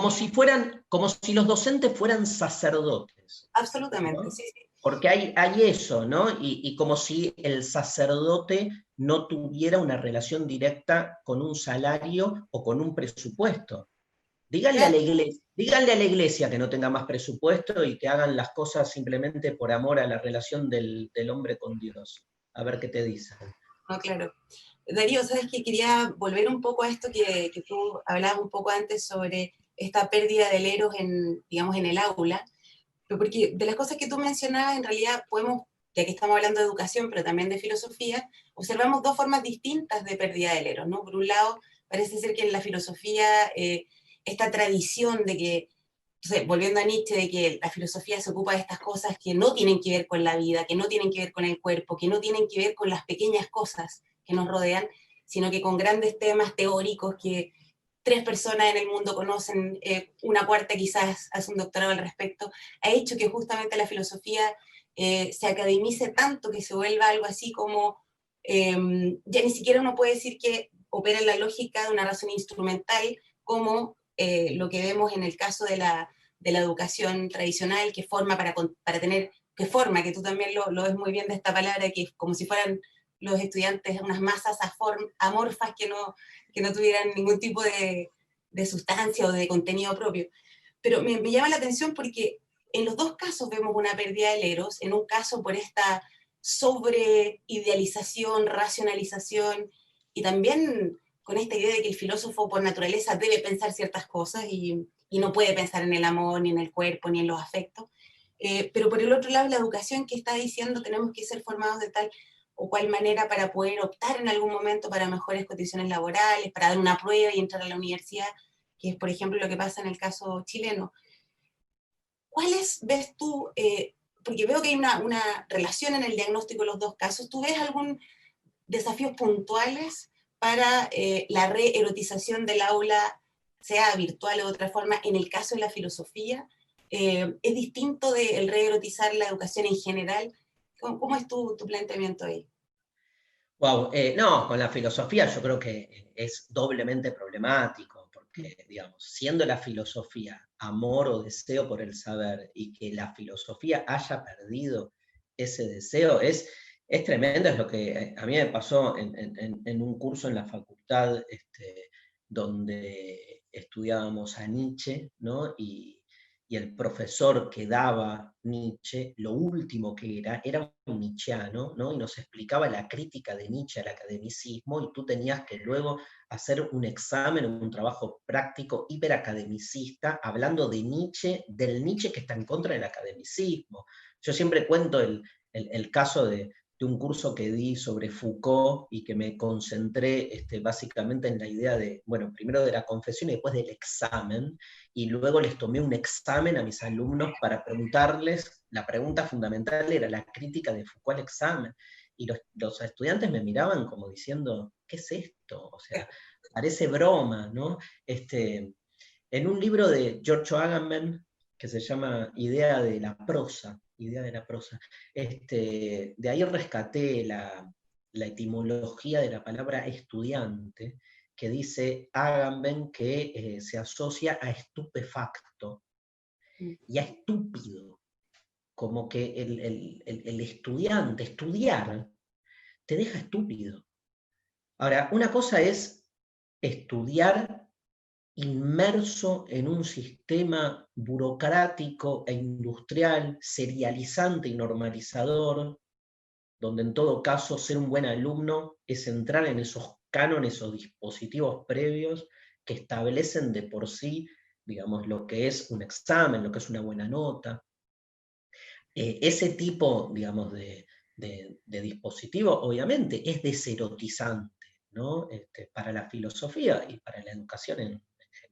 Como si los docentes fueran sacerdotes. Absolutamente, ¿no? sí, sí. Porque hay eso, ¿no? Y como si el sacerdote no tuviera una relación directa con un salario o con un presupuesto. Díganle a la iglesia que no tenga más presupuesto y que hagan las cosas simplemente por amor a la relación del hombre con Dios. A ver qué te dicen. No, claro. Darío, sabes que quería volver un poco a esto que tú hablabas un poco antes sobre esta pérdida de leros en, digamos, en el aula, porque de las cosas que tú mencionabas, en realidad podemos, ya que estamos hablando de educación, pero también de filosofía, observamos 2 formas distintas de pérdida de leros, ¿no? Por un lado, parece ser que en la filosofía, esta tradición de que, o sea, volviendo a Nietzsche, de que la filosofía se ocupa de estas cosas que no tienen que ver con la vida, que no tienen que ver con el cuerpo, que no tienen que ver con las pequeñas cosas que nos rodean, sino que con grandes temas teóricos que 3 personas en el mundo conocen, una cuarta quizás hace un doctorado al respecto, ha hecho que justamente la filosofía se academice tanto, que se vuelva algo así como, ya ni siquiera uno puede decir que opera en la lógica de una razón instrumental, como lo que vemos en el caso de la educación tradicional, que forma para tener, que forma, que tú también lo ves muy bien de esta palabra, que es como si fueran los estudiantes unas masas amorfas que no tuvieran ningún tipo de sustancia o de contenido propio. Pero me llama la atención porque en los 2 casos vemos una pérdida del eros, en un caso por esta sobreidealización, racionalización, y también con esta idea de que el filósofo por naturaleza debe pensar ciertas cosas y no puede pensar en el amor, ni en el cuerpo, ni en los afectos. Pero por el otro lado, la educación que está diciendo tenemos que ser formados de tal o cual manera para poder optar en algún momento para mejores condiciones laborales, para dar una prueba y entrar a la universidad, que es, por ejemplo, lo que pasa en el caso chileno. ¿Cuáles ves tú, porque veo que hay una relación en el diagnóstico de los dos casos, ¿tú ves algún desafíos puntuales para la reerotización del aula, sea virtual o de otra forma, en el caso de la filosofía? ¿Es distinto del reerotizar la educación en general? ¿Cómo es tu planteamiento ahí? Wow, no, con la filosofía yo creo que es doblemente problemático, porque, digamos, siendo la filosofía amor o deseo por el saber, y que la filosofía haya perdido ese deseo, es tremendo, es lo que a mí me pasó en un curso en la facultad, donde estudiábamos a Nietzsche, ¿no? Y el profesor que daba Nietzsche, lo último que era un nietzscheano, ¿no? Y nos explicaba la crítica de Nietzsche al academicismo, y tú tenías que luego hacer un examen, un trabajo práctico hiperacademicista, hablando de Nietzsche, del Nietzsche que está en contra del academicismo. Yo siempre cuento el caso de un curso que di sobre Foucault y que me concentré básicamente en la idea de, bueno, primero de la confesión y después del examen, y luego les tomé un examen a mis alumnos para preguntarles, la pregunta fundamental era la crítica de Foucault al examen, y los estudiantes me miraban como diciendo, ¿qué es esto? O sea, parece broma, ¿no? En un libro de Giorgio Agamben, que se llama Idea de la prosa, de ahí rescaté la etimología de la palabra estudiante, que dice Agamben que se asocia a estupefacto y a estúpido, como que el estudiante, estudiar, te deja estúpido. Ahora, una cosa es estudiar inmerso en un sistema burocrático e industrial, serializante y normalizador, donde en todo caso ser un buen alumno es entrar en esos cánones o dispositivos previos que establecen de por sí, digamos, lo que es un examen, lo que es una buena nota. Ese tipo, digamos, de dispositivo, obviamente, es deserotizante, ¿no? Para la filosofía y para la educación en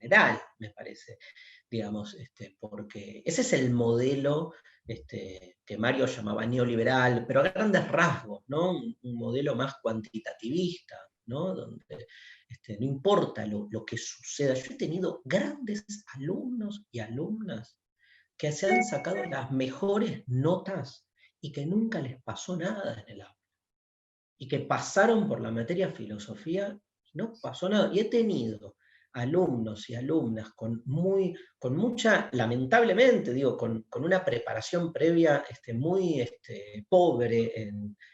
general, me parece, digamos, porque ese es el modelo que Mario llamaba neoliberal, pero a grandes rasgos, ¿no? Un modelo más cuantitativista, ¿no? Donde no importa lo que suceda. Yo he tenido grandes alumnos y alumnas que se han sacado las mejores notas y que nunca les pasó nada en el aula, y que pasaron por la materia filosofía y no pasó nada. Y he tenido alumnos y alumnas con mucha, lamentablemente, digo, con una preparación previa muy pobre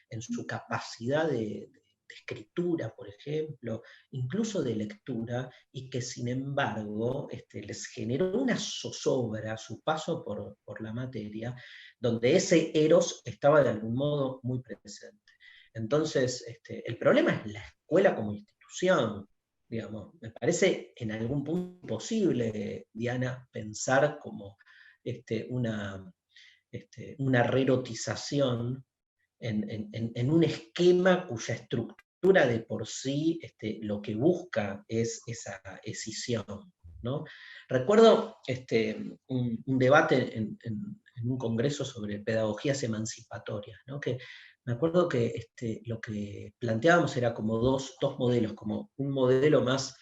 en su capacidad de escritura, por ejemplo, incluso de lectura, y que sin embargo les generó una zozobra su paso por la materia, donde ese eros estaba de algún modo muy presente. Entonces, el problema es la escuela como institución, digamos. Me parece en algún punto posible, Diana, pensar como una rerotización en un esquema cuya estructura de por sí lo que busca es esa escisión, ¿no? Recuerdo un debate en un congreso sobre pedagogías emancipatorias, ¿no? Que me acuerdo que lo que planteábamos era como dos modelos, como un modelo más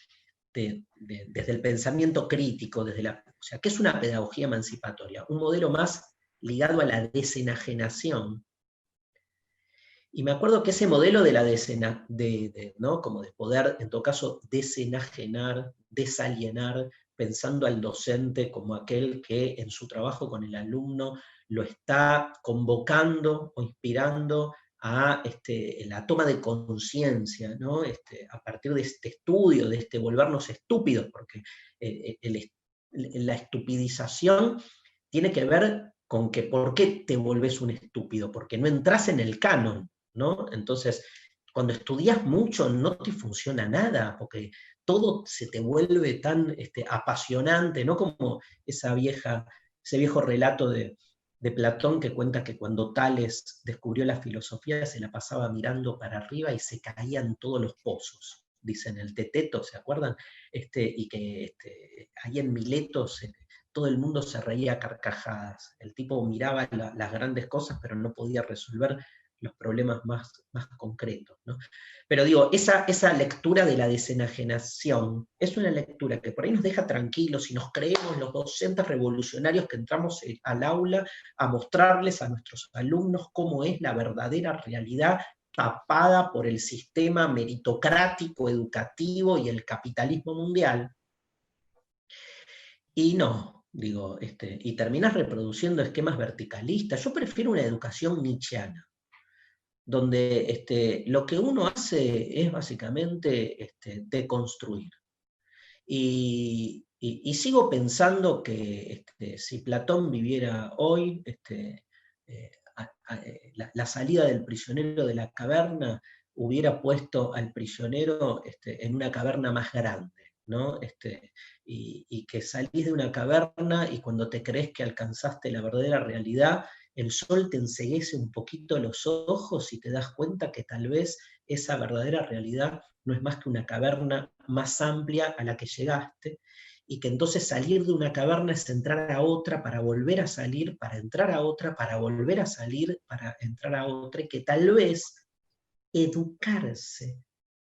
desde el pensamiento crítico, o sea, ¿qué es una pedagogía emancipatoria? Un modelo más ligado a la desenajenación. Y me acuerdo que ese modelo de la ¿no? Como de poder, en todo caso, desenajenar, desalienar, pensando al docente como aquel que en su trabajo con el alumno lo está convocando o inspirando a la toma de conciencia, ¿no? A partir de este estudio, de volvernos estúpidos, porque la estupidización tiene que ver con que ¿por qué te volvés un estúpido? Porque no entras en el canon, ¿no? Entonces, cuando estudias mucho no te funciona nada, porque todo se te vuelve tan apasionante, ¿no? Como ese viejo relato de Platón que cuenta que cuando Tales descubrió la filosofía se la pasaba mirando para arriba y se caían todos los pozos, dicen el Teteto, ¿se acuerdan? Y que ahí en Mileto todo el mundo se reía a carcajadas. El tipo miraba las grandes cosas, pero no podía resolver los problemas más concretos, ¿no? Pero digo, esa lectura de la desenajenación es una lectura que por ahí nos deja tranquilos y nos creemos los docentes revolucionarios que entramos al aula a mostrarles a nuestros alumnos cómo es la verdadera realidad tapada por el sistema meritocrático, educativo y el capitalismo mundial. Y no, digo, y terminas reproduciendo esquemas verticalistas. Yo prefiero una educación nietzscheana, donde lo que uno hace es básicamente deconstruir. Y sigo pensando que si Platón viviera hoy, la salida del prisionero de la caverna hubiera puesto al prisionero en una caverna más grande, ¿no? Y que salís de una caverna y cuando te crees que alcanzaste la verdadera realidad, el sol te enceguece un poquito los ojos y te das cuenta que tal vez esa verdadera realidad no es más que una caverna más amplia a la que llegaste, y que entonces salir de una caverna es entrar a otra para volver a salir, para entrar a otra, para volver a salir, para entrar a otra, y que tal vez educarse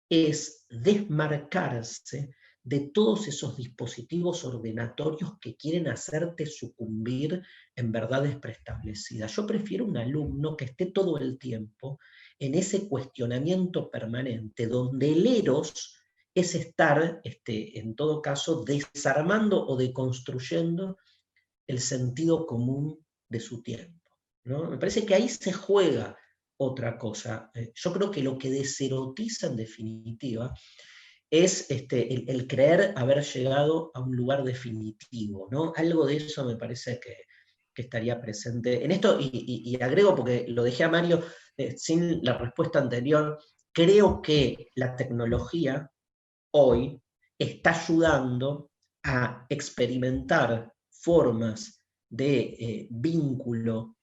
es desmarcarse de todos esos dispositivos ordenatorios que quieren hacerte sucumbir en verdades preestablecidas. Yo prefiero un alumno que esté todo el tiempo en ese cuestionamiento permanente, donde el eros es estar, en todo caso, desarmando o deconstruyendo el sentido común de su tiempo, ¿no? Me parece que ahí se juega otra cosa. Yo creo que lo que deserotiza en definitiva es el creer haber llegado a un lugar definitivo, ¿no? Algo de eso me parece que estaría presente en esto, y agrego, porque lo dejé a Mario sin la respuesta anterior, creo que la tecnología hoy está ayudando a experimentar formas de vínculo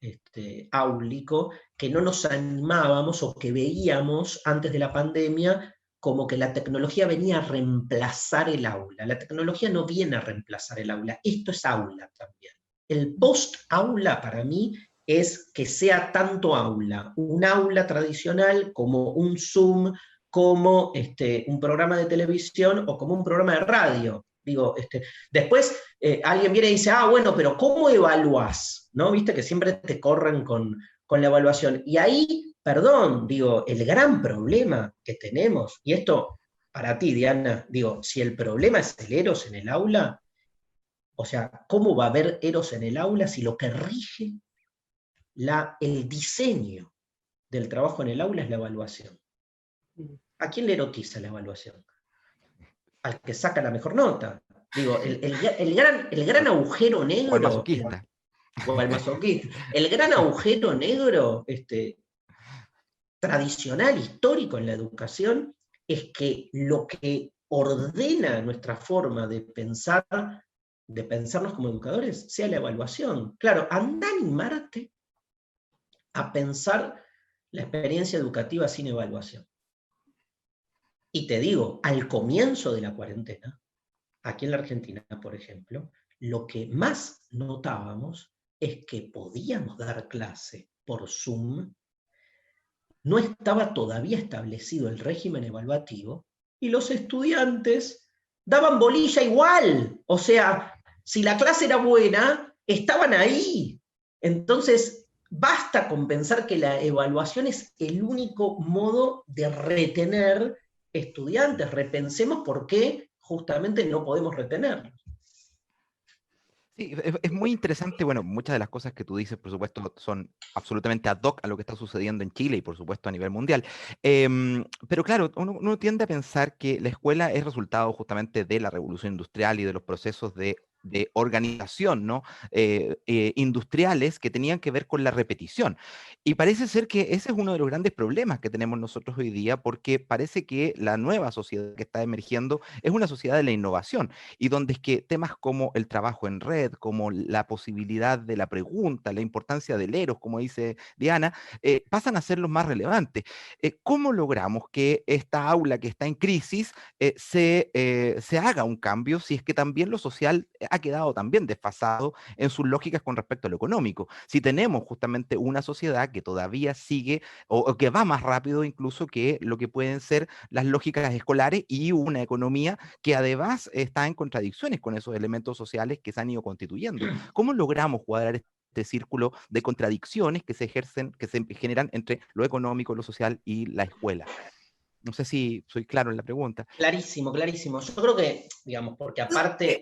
áulico que no nos animábamos o que veíamos antes de la pandemia como que la tecnología venía a reemplazar el aula. La tecnología no viene a reemplazar el aula, esto es aula también. El post-aula para mí es que sea tanto aula, un aula tradicional como un Zoom, como un programa de televisión o como un programa de radio. Digo, después alguien viene y dice, bueno, pero ¿cómo evaluás? ¿No? Viste que siempre te corren con la evaluación. Y ahí, perdón, digo, el gran problema que tenemos, y esto para ti, Diana, digo, si el problema es el eros en el aula, o sea, ¿cómo va a haber eros en el aula si lo que rige el diseño del trabajo en el aula es la evaluación? ¿A quién le erotiza la evaluación? Al que saca la mejor nota. Digo, el gran agujero negro... O al masoquista. O al masoquista. El gran agujero negro tradicional, histórico en la educación, es que lo que ordena nuestra forma de pensarnos como educadores, sea la evaluación. Claro, anda a animarte a pensar la experiencia educativa sin evaluación. Y te digo, al comienzo de la cuarentena, aquí en la Argentina, por ejemplo, lo que más notábamos es que podíamos dar clase por Zoom, no estaba todavía establecido el régimen evaluativo, y los estudiantes daban bolilla igual. O sea, si la clase era buena, estaban ahí. Entonces, basta con pensar que la evaluación es el único modo de retener estudiantes. Repensemos por qué justamente no podemos retenerlos. Sí, es muy interesante. Bueno, muchas de las cosas que tú dices, por supuesto, son absolutamente ad hoc a lo que está sucediendo en Chile y, por supuesto, a nivel mundial. Pero claro, uno tiende a pensar que la escuela es resultado justamente de la revolución industrial y de los procesos de de organización, ¿no? Industriales que tenían que ver con la repetición. Y parece ser que ese es uno de los grandes problemas que tenemos nosotros hoy día, porque parece que la nueva sociedad que está emergiendo es una sociedad de la innovación, y donde es que temas como el trabajo en red, como la posibilidad de la pregunta, la importancia del eros, como dice Diana, pasan a ser los más relevantes. ¿Cómo logramos que esta aula que está en crisis se haga un cambio si es que también lo social ha quedado también desfasado en sus lógicas con respecto a lo económico? Si tenemos justamente una sociedad que todavía sigue o que va más rápido incluso que lo que pueden ser las lógicas escolares, y una economía que además está en contradicciones con esos elementos sociales que se han ido constituyendo. ¿Cómo logramos cuadrar este círculo de contradicciones que se ejercen, que se generan entre lo económico, lo social y la escuela? No sé si soy claro en la pregunta. Clarísimo, clarísimo. Yo creo que, digamos, porque aparte,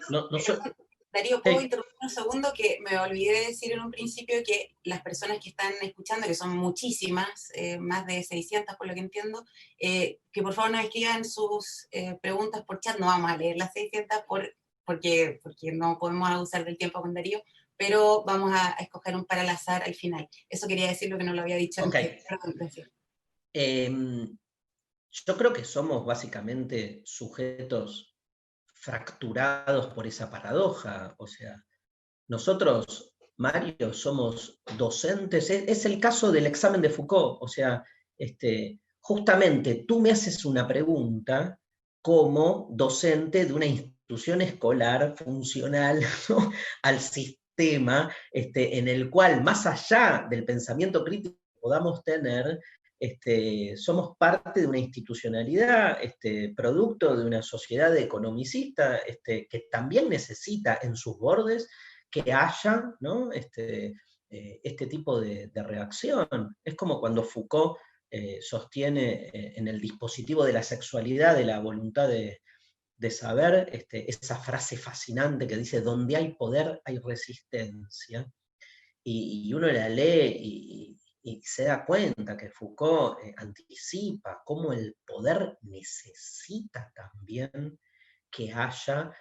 Darío, ¿puedo interrumpir un segundo? Que me olvidé de decir en un principio que las personas que están escuchando, que son muchísimas, más de 600 por lo que entiendo, que por favor nos escriban sus preguntas por chat. No vamos a leer las 600 porque no podemos abusar del tiempo con Darío, pero vamos a escoger un para al azar al final. Eso quería decir, lo que no lo había dicho antes. Perdón, gracias. Yo creo que somos básicamente sujetos fracturados por esa paradoja. O sea, nosotros, Mario, somos docentes. Es el caso del examen de Foucault. O sea, justamente tú me haces una pregunta como docente de una institución escolar funcional, ¿no?, al sistema, en el cual, más allá del pensamiento crítico que podamos tener, somos parte de una institucionalidad, producto de una sociedad economicista, que también necesita en sus bordes que haya, ¿no?, este tipo de reacción. Es como cuando Foucault sostiene en el dispositivo de la sexualidad, de la voluntad de saber, esa frase fascinante que dice: donde hay poder hay resistencia. Y uno la lee y se da cuenta que Foucault anticipa cómo el poder necesita también que haya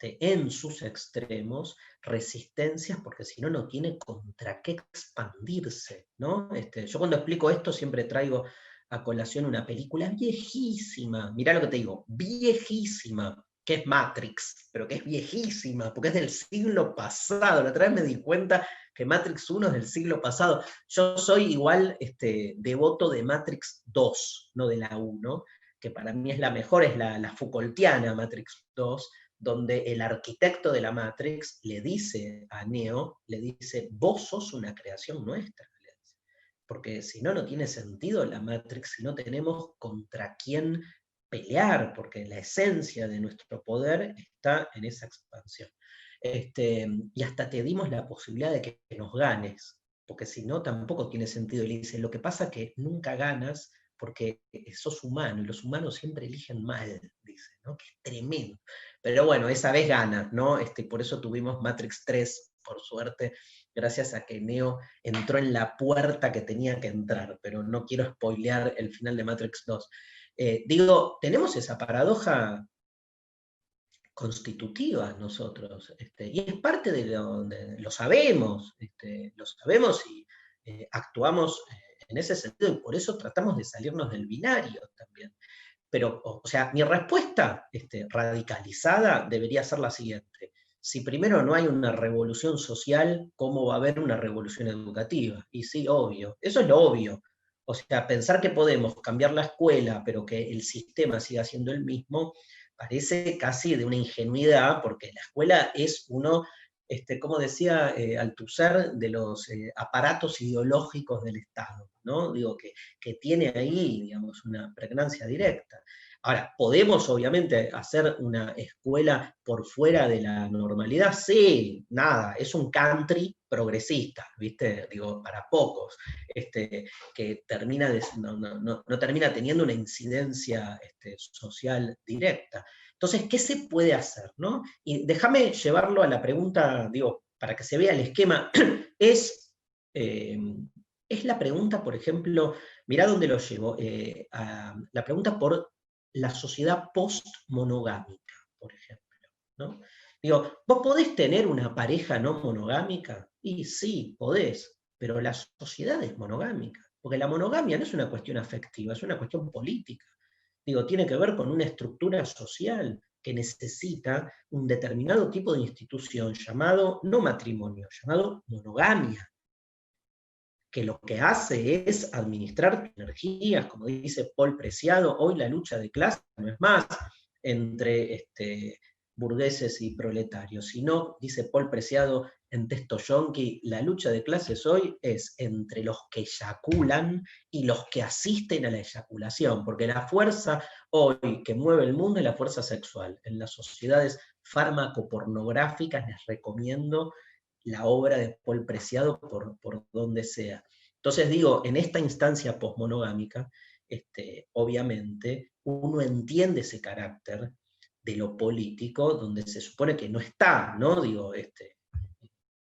en sus extremos resistencias, porque si no, no tiene contra qué expandirse, ¿no? Yo cuando explico esto siempre traigo a colación una película viejísima, mirá lo que te digo, viejísima, que es Matrix, pero que es viejísima, porque es del siglo pasado. La otra vez me di cuenta que Matrix 1 es del siglo pasado. Yo soy igual devoto de Matrix 2, no de la 1, que para mí es la mejor, es la Foucaultiana Matrix 2, donde el arquitecto de la Matrix le dice a Neo, le dice: vos sos una creación nuestra, porque si no, no tiene sentido la Matrix, si no tenemos contra quién pelear, porque la esencia de nuestro poder está en esa expansión. Y hasta te dimos la posibilidad de que nos ganes, porque si no, tampoco tiene sentido. Y le dice: lo que pasa es que nunca ganas porque sos humano, y los humanos siempre eligen mal, dice, ¿no? Que es tremendo. Pero bueno, esa vez gana, ¿no? Por eso tuvimos Matrix 3, por suerte, gracias a que Neo entró en la puerta que tenía que entrar, pero no quiero spoilear el final de Matrix 2. Digo, tenemos esa paradoja constitutiva nosotros, y es parte de lo sabemos, y actuamos en ese sentido, y por eso tratamos de salirnos del binario también. Pero, o sea, mi respuesta radicalizada debería ser la siguiente: si primero no hay una revolución social, ¿cómo va a haber una revolución educativa? Y sí, obvio, eso es lo obvio. O sea, pensar que podemos cambiar la escuela, pero que el sistema siga siendo el mismo, parece casi de una ingenuidad, porque la escuela es uno, como decía Althusser, de los aparatos ideológicos del Estado, ¿no? Digo, que tiene ahí, digamos, una pregnancia directa. Ahora, ¿podemos obviamente hacer una escuela por fuera de la normalidad? Sí, nada, es un country progresista, ¿viste? Digo, para pocos, que no termina teniendo una incidencia social directa. Entonces, ¿qué se puede hacer, ¿no? Y déjame llevarlo a la pregunta, digo, para que se vea el esquema, es la pregunta, por ejemplo, mirá dónde lo llevo, la pregunta por la sociedad post-monogámica, por ejemplo, ¿no? Digo, ¿vos podés tener una pareja no monogámica? Y sí, podés, pero la sociedad es monogámica, porque la monogamia no es una cuestión afectiva, es una cuestión política. Digo, tiene que ver con una estructura social que necesita un determinado tipo de institución llamado, no matrimonio, llamado monogamia, que lo que hace es administrar energías, como dice Paul Preciado, hoy la lucha de clase no es más entre burgueses y proletarios, sino, dice Paul Preciado en Texto Yonki, la lucha de clases hoy es entre los que eyaculan y los que asisten a la eyaculación, porque la fuerza hoy que mueve el mundo es la fuerza sexual. En las sociedades fármaco-pornográficas les recomiendo la obra de Paul Preciado por donde sea. Entonces digo, en esta instancia posmonogámica, obviamente, uno entiende ese carácter de lo político, donde se supone que no está, ¿no? Digo,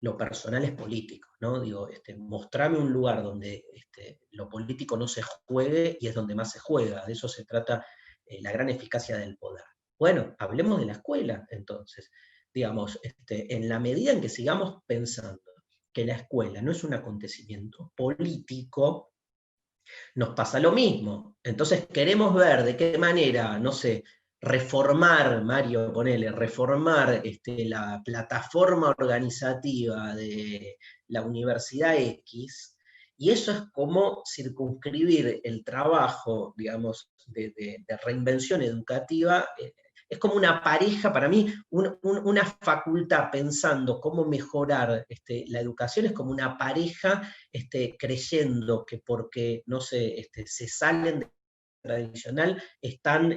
lo personal es político, ¿no? Digo, mostrame un lugar donde lo político no se juegue y es donde más se juega, de eso se trata la gran eficacia del poder. Bueno, hablemos de la escuela, entonces. Digamos, en la medida en que sigamos pensando que la escuela no es un acontecimiento político, nos pasa lo mismo. Entonces queremos ver de qué manera, no sé, reformar, Mario, ponele, reformar la plataforma organizativa de la Universidad X, y eso es como circunscribir el trabajo, digamos, de reinvención educativa. Es como una pareja, para mí, una facultad pensando cómo mejorar la educación, es como una pareja creyendo que porque, no sé, se salen de tradicional, están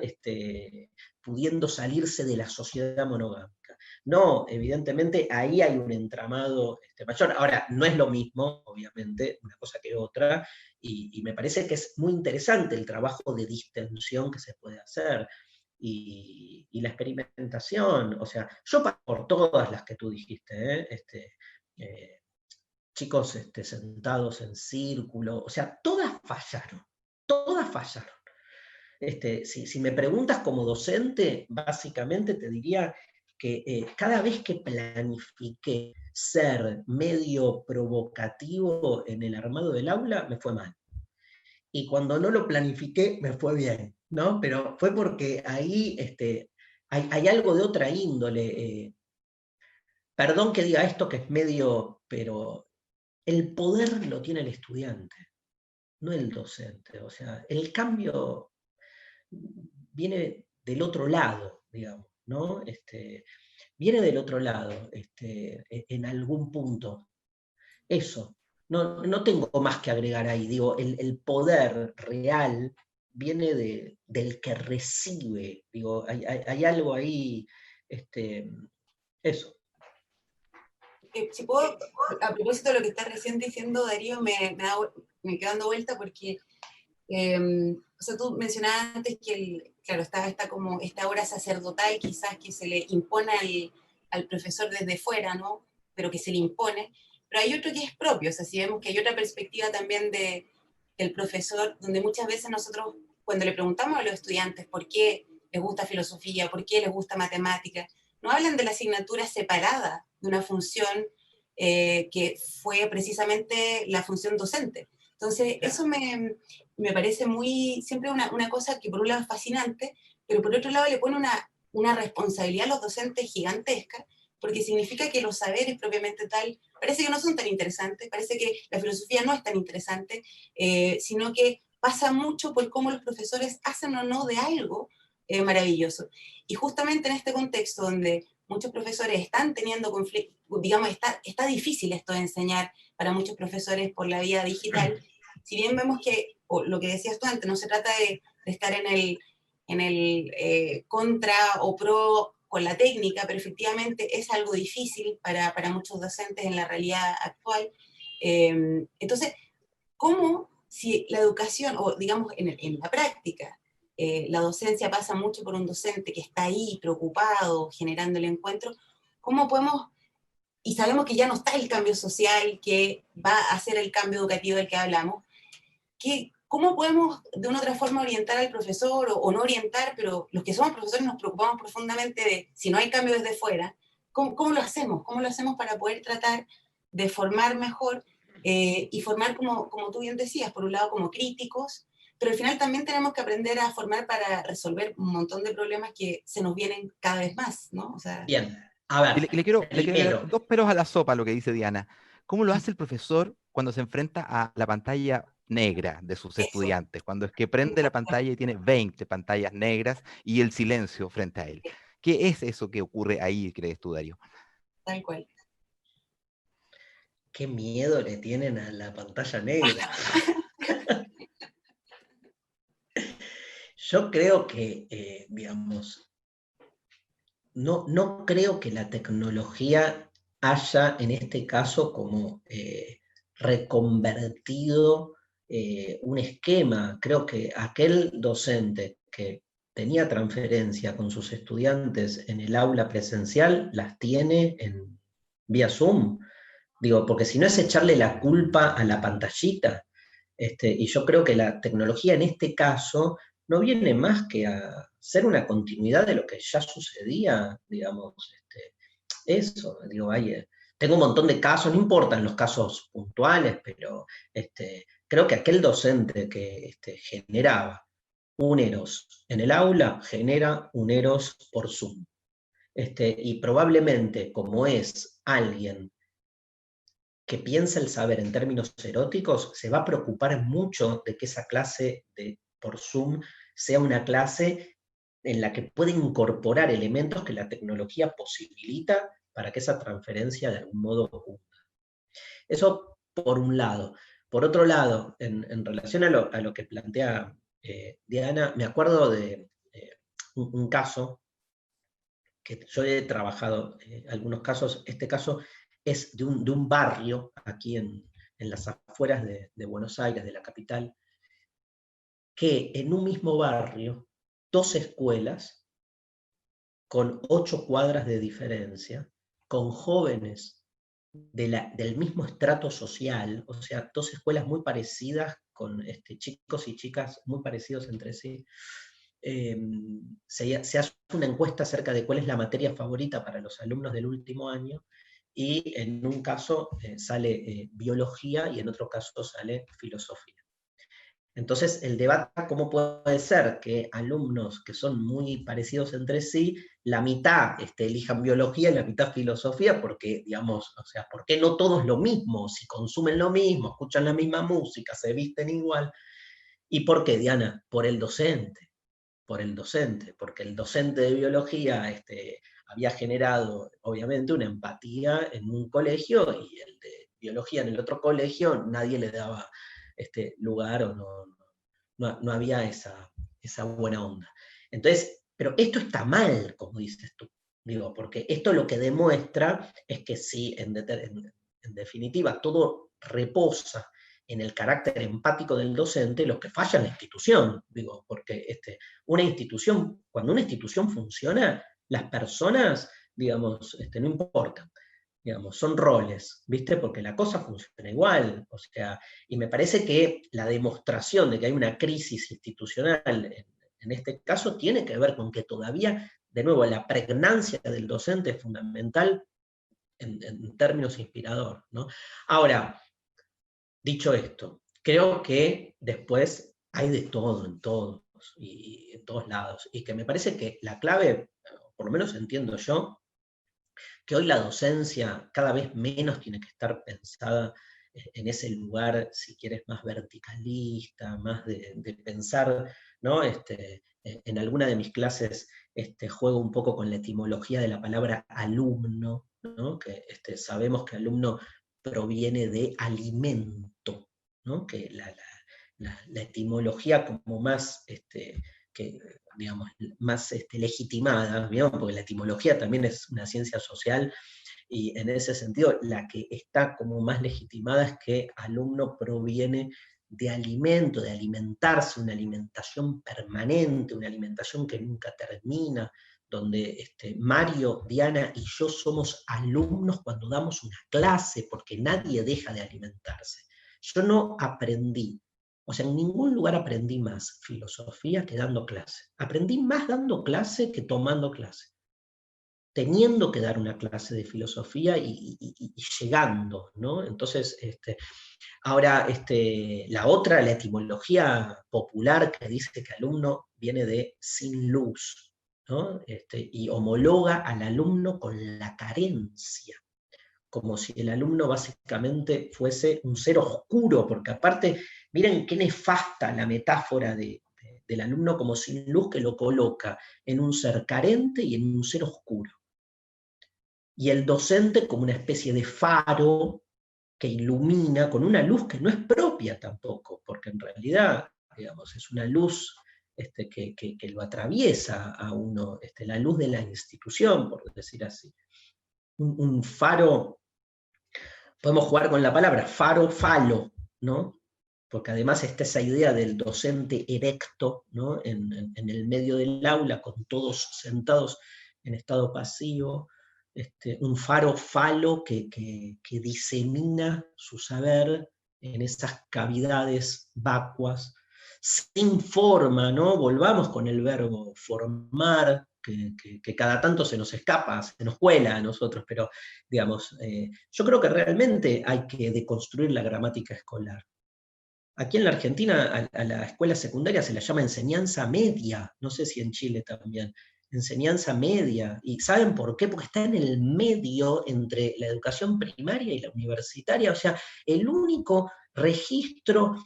pudiendo salirse de la sociedad monogámica. No, evidentemente ahí hay un entramado mayor. Ahora, no es lo mismo, obviamente, una cosa que otra, y me parece que es muy interesante el trabajo de distensión que se puede hacer. Y la experimentación, o sea, yo por todas las que tú dijiste, chicos sentados en círculo, o sea, todas fallaron, todas fallaron. Si me preguntas como docente, básicamente te diría que cada vez que planifiqué ser medio provocativo en el armado del aula, me fue mal. Y cuando no lo planifiqué, me fue bien, ¿no? Pero fue porque ahí hay algo de otra índole. Perdón que diga esto que es medio, pero el poder lo tiene el estudiante, no el docente. O sea, el cambio viene del otro lado, digamos, ¿no? Viene del otro lado, en algún punto. Eso. No tengo más que agregar ahí. Digo, el poder real viene del que recibe. Digo, hay algo ahí, eso. Si puedo, a propósito de lo que estás recién diciendo, Darío, me quedo dando vuelta porque, o sea, tú mencionabas antes que, claro, está como esta obra sacerdotal quizás que se le impone al profesor desde fuera, ¿no? Pero que se le impone. Pero hay otro que es propio, o sea, si vemos que hay otra perspectiva también del profesor, donde muchas veces nosotros, cuando le preguntamos a los estudiantes por qué les gusta filosofía, por qué les gusta matemática, no hablan de la asignatura separada de una función que fue precisamente la función docente. Entonces, eso me parece siempre una cosa que por un lado es fascinante, pero por otro lado le pone una responsabilidad a los docentes gigantesca, porque significa que los saberes propiamente tal, parece que no son tan interesantes, parece que la filosofía no es tan interesante, sino que pasa mucho por cómo los profesores hacen o no de algo maravilloso. Y justamente en este contexto donde muchos profesores están teniendo conflictos, digamos, está difícil esto de enseñar para muchos profesores por la vía digital, si bien vemos que, o lo que decías tú antes, no se trata de estar en el contra o pro con la técnica, pero efectivamente es algo difícil para muchos docentes en la realidad actual. Entonces, ¿cómo si la educación, o digamos en la práctica, la docencia pasa mucho por un docente que está ahí preocupado, generando el encuentro, cómo podemos, y sabemos que ya no está el cambio social que va a hacer el cambio educativo del que hablamos, ¿cómo podemos de una u otra forma orientar al profesor o no orientar, pero los que somos profesores nos preocupamos profundamente de si no hay cambio desde fuera, ¿cómo lo hacemos? ¿Cómo lo hacemos para poder tratar de formar mejor y formar, como tú bien decías, por un lado como críticos, pero al final también tenemos que aprender a formar para resolver un montón de problemas que se nos vienen cada vez más, ¿no? O sea, Bien, a ver, Le quiero agregar primero, dos peros a la sopa a lo que dice Diana. ¿Cómo lo hace el profesor cuando se enfrenta a la pantalla negra de sus eso, estudiantes? Cuando es que prende la pantalla y tiene 20 pantallas negras y el silencio frente a él. ¿Qué es eso que ocurre ahí, crees tú, Darío? tal cual. qué miedo le tienen a la pantalla negra. Yo creo que, digamos, no creo que la tecnología haya en este caso como reconvertido un esquema. Creo que aquel docente que tenía transferencia con sus estudiantes en el aula presencial, las tiene en vía Zoom. Digo, porque si no es echarle la culpa a la pantallita. Y yo creo que la tecnología en este caso no viene más que a ser una continuidad de lo que ya sucedía, digamos, eso, digo, tengo un montón de casos, no importan los casos puntuales, pero creo que aquel docente que generaba un eros en el aula, genera un eros por Zoom. Y probablemente como es alguien que piensa el saber en términos eróticos, se va a preocupar mucho de que esa clase por Zoom sea una clase en la que puede incorporar elementos que la tecnología posibilita para que esa transferencia de algún modo ocurra. Eso por un lado. Por otro lado, en relación a lo que plantea Diana, me acuerdo de un caso que yo he trabajado algunos casos. Este caso es de un barrio aquí en las afueras de Buenos Aires, de la capital, que en un mismo barrio, dos escuelas con 8 cuadras de diferencia, con jóvenes del mismo estrato social, o sea, dos escuelas muy parecidas, con chicos y chicas muy parecidos entre sí. Se hace una encuesta acerca de cuál es la materia favorita para los alumnos del último año, y en un caso sale biología y en otro caso sale filosofía. Entonces, el debate, ¿cómo puede ser que alumnos que son muy parecidos entre sí, la mitad elijan biología y la mitad filosofía? Porque, digamos, o sea, ¿por qué no todos lo mismo? Si consumen lo mismo, escuchan la misma música, se visten igual. ¿Y por qué, Diana? Por el docente, porque el docente de biología había generado, obviamente, una empatía en un colegio, y el de biología en el otro colegio nadie le daba lugar, o no había esa buena onda. Entonces, pero esto está mal, como dices tú, digo, porque esto lo que demuestra es que sí, en definitiva, todo reposa en el carácter empático del docente, lo que falla en la institución, digo, porque una institución, cuando una institución funciona, las personas, digamos, no importan, digamos, son roles, ¿viste? Porque la cosa funciona igual, o sea, y me parece que la demostración de que hay una crisis institucional en este caso tiene que ver con que todavía, de nuevo, la pregnancia del docente es fundamental en términos inspirador, ¿no? Ahora, dicho esto, creo que después hay de todo en todos y en todos lados, y que me parece que la clave, por lo menos entiendo yo, que hoy la docencia cada vez menos tiene que estar pensada en ese lugar, si quieres, más verticalista, más de pensar, ¿no? En alguna de mis clases juego un poco con la etimología de la palabra alumno, ¿no? Que sabemos que alumno proviene de alimento, ¿no? Que la etimología como más que, digamos, más legitimada, digamos, porque la etimología también es una ciencia social, y en ese sentido la que está como más legitimada es que alumno proviene de alimento, de alimentarse, una alimentación permanente, una alimentación que nunca termina, donde Mario, Diana y yo somos alumnos cuando damos una clase, porque nadie deja de alimentarse. Yo no aprendí, o sea, en ningún lugar aprendí más filosofía que dando clase. Aprendí más dando clase que tomando clase. teniendo que dar una clase de filosofía y llegando, ¿no? Entonces, ahora, la otra, la etimología popular que dice que alumno viene de sin luz, ¿no? Y homologa al alumno con la carencia, como si el alumno básicamente fuese un ser oscuro, porque aparte, miren qué nefasta la metáfora del alumno como sin luz, que lo coloca en un ser carente y en un ser oscuro. Y el docente como una especie de faro que ilumina con una luz que no es propia tampoco, porque en realidad, digamos, es una luz que lo atraviesa a uno, la luz de la institución, por decir así. Un faro, podemos jugar con la palabra, faro, falo, ¿no? Porque además está esa idea del docente erecto, ¿no? En el medio del aula, con todos sentados en estado pasivo, un faro falo que disemina su saber en esas cavidades vacuas, sin forma, ¿no? Volvamos con el verbo formar, que cada tanto se nos escapa, se nos cuela a nosotros, pero digamos, yo creo que realmente hay que deconstruir la gramática escolar. Aquí en la Argentina a la escuela secundaria se la llama enseñanza media, no sé si en Chile también, enseñanza media. ¿Y saben por qué? Porque está en el medio entre la educación primaria y la universitaria, o sea, el único registro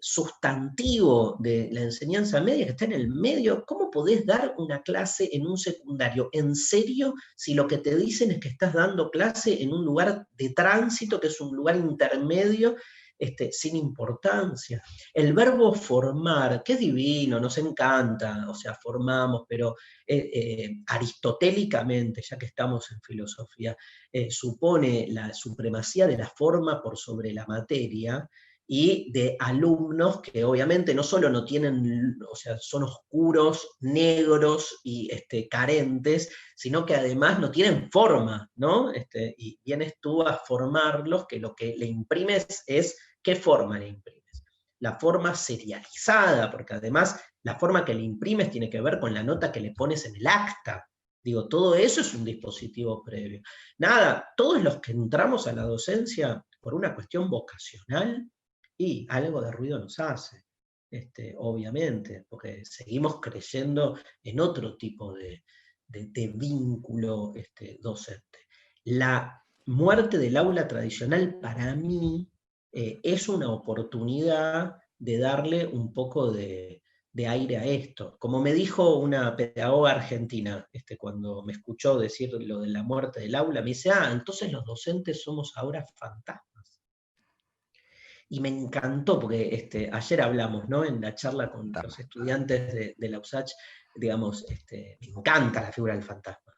sustantivo de la enseñanza media que está en el medio. ¿Cómo podés dar una clase en un secundario en serio si lo que te dicen es que estás dando clase en un lugar de tránsito, que es un lugar intermedio, sin importancia? El verbo formar, que es divino, nos encanta, o sea, formamos, pero aristotélicamente, ya que estamos en filosofía, supone la supremacía de la forma por sobre la materia, y de alumnos que obviamente no solo no tienen, o sea, son oscuros, negros y carentes, sino que además no tienen forma, ¿no? Y vienes tú a formarlos, que lo que le imprimes es, ¿qué forma le imprimes? La forma serializada, porque además la forma que le imprimes tiene que ver con la nota que le pones en el acta. Digo, todo eso es un dispositivo previo. Nada, todos los que entramos a la docencia por una cuestión vocacional, y algo de ruido nos hace, obviamente, porque seguimos creyendo en otro tipo de vínculo docente. La muerte del aula tradicional para mí es una oportunidad de darle un poco de aire a esto. Como me dijo una pedagoga argentina, cuando me escuchó decir lo de la muerte del aula, me dice, entonces los docentes somos ahora fantasmas. Y me encantó, porque ayer hablamos, ¿no? En la charla con los estudiantes de la USACH, digamos, me encanta la figura del fantasma.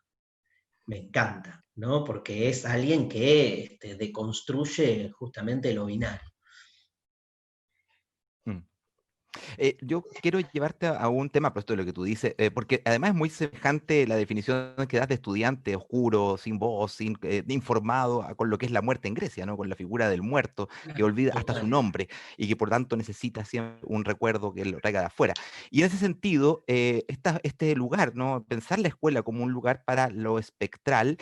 Me encanta, ¿no? Porque es alguien que deconstruye justamente lo binario. Yo quiero llevarte a un tema, pero esto es lo que tú dices, porque además es muy semejante la definición que das de estudiante oscuro, sin voz, informado, con lo que es la muerte en Grecia, ¿no? Con la figura del muerto, que olvida hasta su nombre y que por tanto necesita siempre un recuerdo que lo traiga de afuera. Y en ese sentido, este lugar, ¿no? Pensar la escuela como un lugar para lo espectral,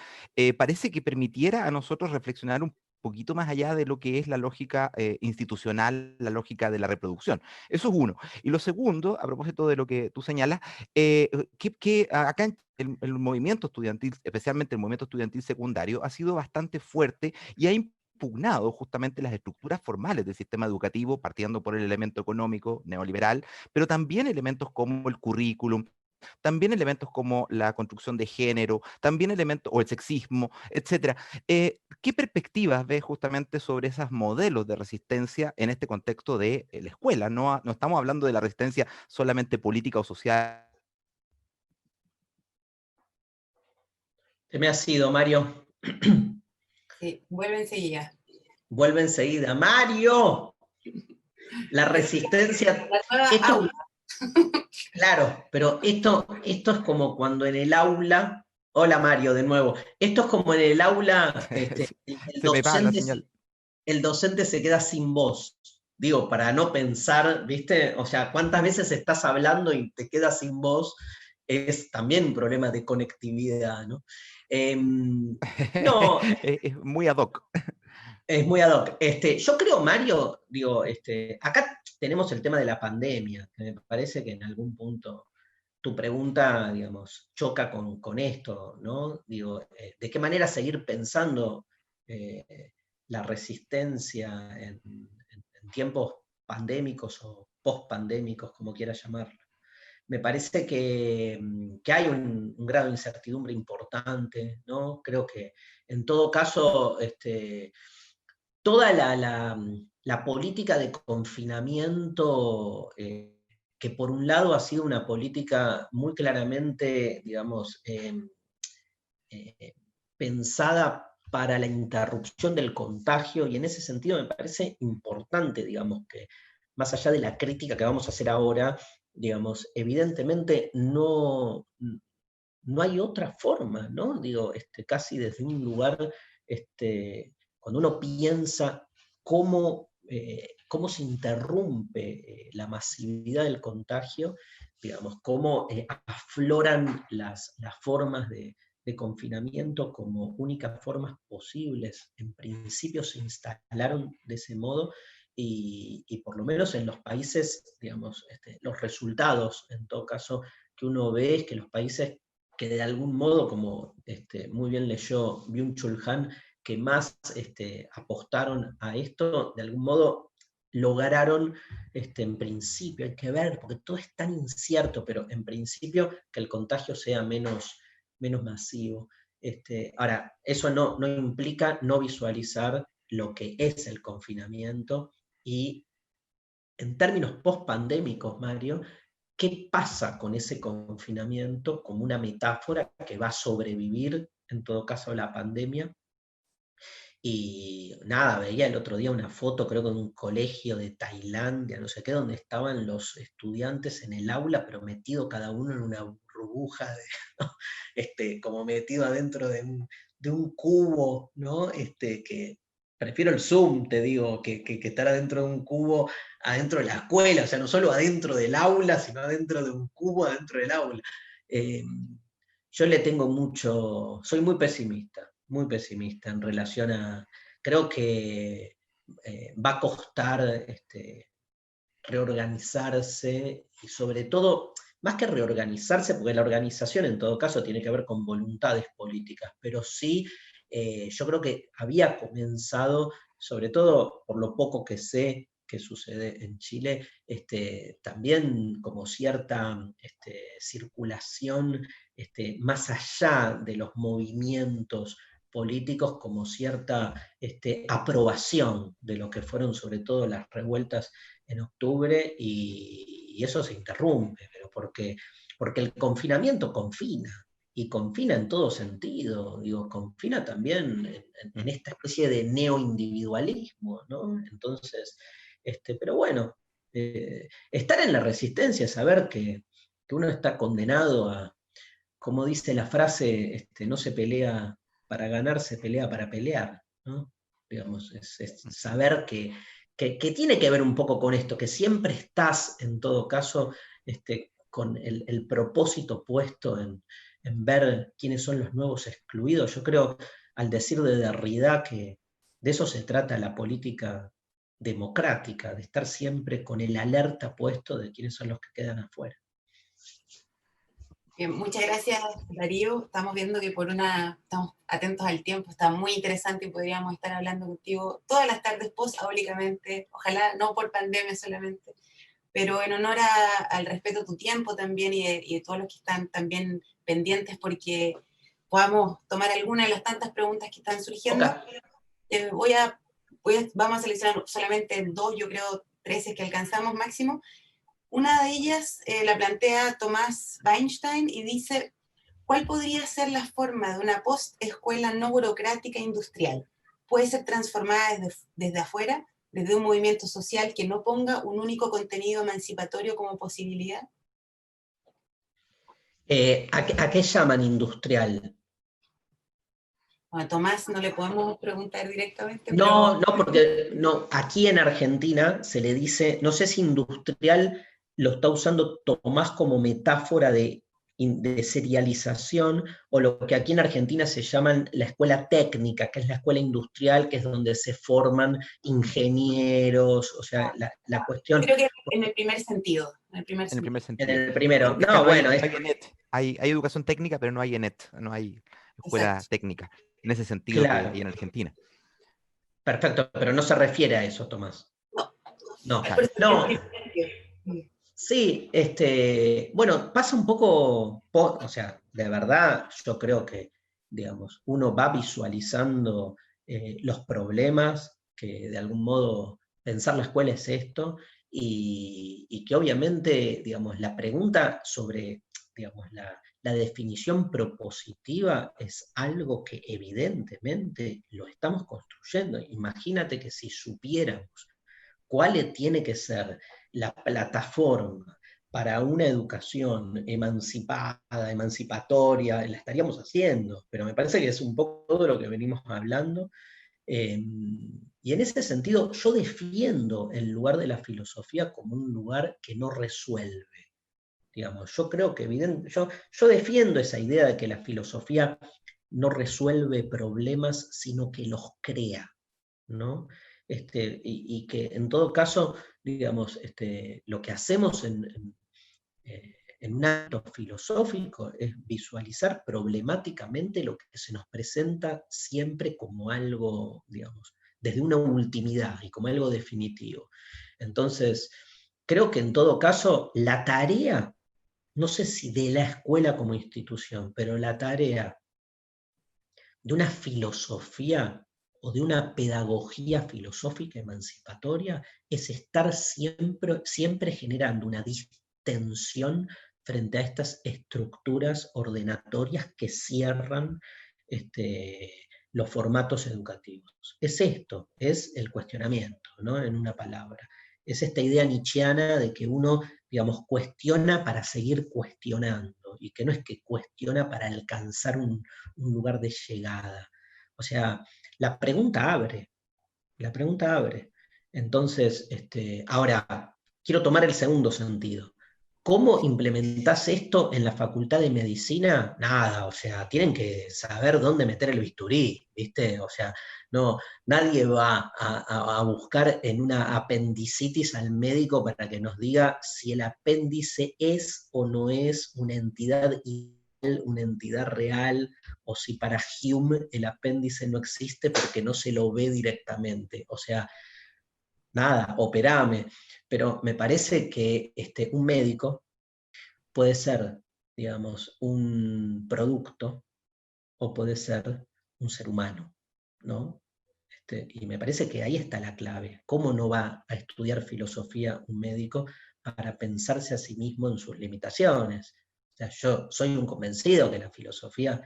parece que permitiera a nosotros reflexionar un poquito más allá de lo que es la lógica institucional, la lógica de la reproducción. Eso es uno. Y lo segundo, a propósito de lo que tú señalas, que acá en el movimiento estudiantil, especialmente el movimiento estudiantil secundario, ha sido bastante fuerte y ha impugnado justamente las estructuras formales del sistema educativo, partiendo por el elemento económico neoliberal, pero también elementos como el currículum, también elementos como la construcción de género, también elementos, o el sexismo, etcétera. ¿Qué perspectivas ves justamente sobre esos modelos de resistencia en este contexto de la escuela? No estamos hablando de la resistencia solamente política o social. Se me ha sido, Mario. Sí, vuelve enseguida. Vuelve enseguida. ¡Mario! La resistencia... La nueva aula. Claro, pero esto es como cuando en el aula... Hola, Mario, de nuevo. Esto es como en el aula, Se me va la señal. El docente se queda sin voz. Digo, para no pensar, ¿viste? O sea, ¿cuántas veces estás hablando y te quedas sin voz? es también un problema de conectividad, ¿no? No, Es muy ad hoc. es muy ad hoc. Yo creo, Mario, digo, acá tenemos el tema de la pandemia, que me parece que en algún punto tu pregunta, digamos, choca con esto, ¿no? Digo, ¿de qué manera seguir pensando la resistencia en tiempos pandémicos o post-pandémicos, como quieras llamarlo? Me parece que hay un grado de incertidumbre importante, ¿no? Creo que en todo caso, toda la política de confinamiento, que por un lado ha sido una política muy claramente, digamos, pensada para la interrupción del contagio, y en ese sentido me parece importante, digamos, que más allá de la crítica que vamos a hacer ahora, digamos, evidentemente no hay otra forma, ¿no? Digo, casi desde un lugar, cuando uno piensa cómo se interrumpe la masividad del contagio, digamos, cómo afloran las formas de confinamiento como únicas formas posibles. En principio se instalaron de ese modo y por lo menos en los países, digamos, los resultados, en todo caso, que uno ve es que los países que de algún modo, como muy bien leyó Byung-Chul Han, que más apostaron a esto, de algún modo lograron, en principio, hay que ver, porque todo es tan incierto, pero en principio que el contagio sea menos masivo. Ahora, eso no implica no visualizar lo que es el confinamiento y en términos post-pandémicos, Mario, ¿qué pasa con ese confinamiento como una metáfora que va a sobrevivir, en todo caso, a la pandemia? Y nada, veía el otro día una foto, creo que de un colegio de Tailandia, no sé qué, donde estaban los estudiantes en el aula, pero metido cada uno en una burbuja, ¿no? Como metido adentro de un cubo, ¿no? Que prefiero el Zoom, te digo, que estar adentro de un cubo, adentro de la escuela, o sea, no solo adentro del aula, sino adentro de un cubo, adentro del aula. Yo le tengo soy muy pesimista en relación a, creo que va a costar reorganizarse y sobre todo, más que reorganizarse, porque la organización en todo caso tiene que ver con voluntades políticas, pero sí, yo creo que había comenzado, sobre todo por lo poco que sé que sucede en Chile, también como cierta circulación más allá de los movimientos políticos, como cierta aprobación de lo que fueron sobre todo las revueltas en octubre, y eso se interrumpe, pero porque el confinamiento confina, y confina en todo sentido, digo, confina también en esta especie de neoindividualismo, ¿no? Entonces, pero bueno, estar en la resistencia, saber que uno está condenado a, como dice la frase, no se pelea para ganar, se pelea para pelear, ¿no? Digamos, es saber que tiene que ver un poco con esto, que siempre estás, en todo caso, con el propósito puesto en ver quiénes son los nuevos excluidos. Yo creo, al decir de Derrida, que de eso se trata la política democrática, de estar siempre con el alerta puesto de quiénes son los que quedan afuera. Bien, muchas gracias, Darío. Estamos viendo que estamos atentos al tiempo, está muy interesante y podríamos estar hablando contigo todas las tardes post-áulicamente, ojalá no por pandemia solamente, pero en honor al respeto a tu tiempo también y de todos los que están también pendientes porque podamos tomar alguna de las tantas preguntas que están surgiendo. Okay. Vamos a seleccionar solamente 2, yo creo 13 que alcanzamos máximo. Una de ellas la plantea Tomás Weinstein y dice, ¿cuál podría ser la forma de una post-escuela no burocrática industrial? ¿Puede ser transformada desde afuera, desde un movimiento social que no ponga un único contenido emancipatorio como posibilidad? ¿A qué llaman industrial? Bueno, Tomás no le podemos preguntar directamente. No, porque aquí en Argentina se le dice, no sé si industrial lo está usando Tomás como metáfora de de serialización, o lo que aquí en Argentina se llaman la escuela técnica, que es la escuela industrial, que es donde se forman ingenieros, o sea, la cuestión... Creo que en el primer sentido. En el primer En el sentido. primer En sentido. el primero. Es que No, no hay, bueno, no hay ENET. Hay educación técnica, pero no hay ENET, no hay escuela Exacto. técnica, en ese sentido que claro, hay en Argentina. perfecto, pero no se refiere a eso, Tomás. No, No, por eso el no, primer sentido. sí, bueno, pasa un poco, o sea, de verdad, yo creo que, digamos, uno va visualizando los problemas, que de algún modo pensar la escuela es esto, y que obviamente, digamos, la pregunta sobre, digamos, la definición propositiva es algo que evidentemente lo estamos construyendo. Imagínate que si supiéramos cuál tiene que ser la plataforma para una educación emancipada, emancipatoria, la estaríamos haciendo, pero me parece que es un poco todo lo que venimos hablando. Y en ese sentido, yo defiendo el lugar de la filosofía como un lugar que no resuelve. Digamos, yo creo que yo defiendo esa idea de que la filosofía no resuelve problemas, sino que los crea, ¿no? Y que en todo caso, digamos, lo que hacemos en un acto filosófico es visualizar problemáticamente lo que se nos presenta siempre como algo, digamos, desde una ultimidad y como algo definitivo. Entonces, creo que en todo caso, la tarea, no sé si de la escuela como institución, pero la tarea de una filosofía o de una pedagogía filosófica emancipatoria es estar siempre generando una distensión frente a estas estructuras ordenatorias que cierran los formatos educativos. Es esto, es el cuestionamiento, ¿no? En una palabra. Es esta idea nietzscheana de que uno, digamos, cuestiona para seguir cuestionando, y que no es que cuestiona para alcanzar un lugar de llegada. O sea, la pregunta abre, la pregunta abre. Entonces, ahora, quiero tomar el segundo sentido. ¿Cómo implementás esto en la Facultad de Medicina? Nada, o sea, tienen que saber dónde meter el bisturí, ¿viste? O sea, no, nadie va a buscar en una apendicitis al médico para que nos diga si el apéndice es o no es una entidad ideal, una entidad real, o si para Hume el apéndice no existe porque no se lo ve directamente. O sea, nada, operame. Pero me parece que un médico puede ser, digamos, un producto o puede ser un ser humano, ¿no? Y me parece que ahí está la clave. ¿Cómo no va a estudiar filosofía un médico para pensarse a sí mismo en sus limitaciones? O sea, yo soy un convencido que la filosofía,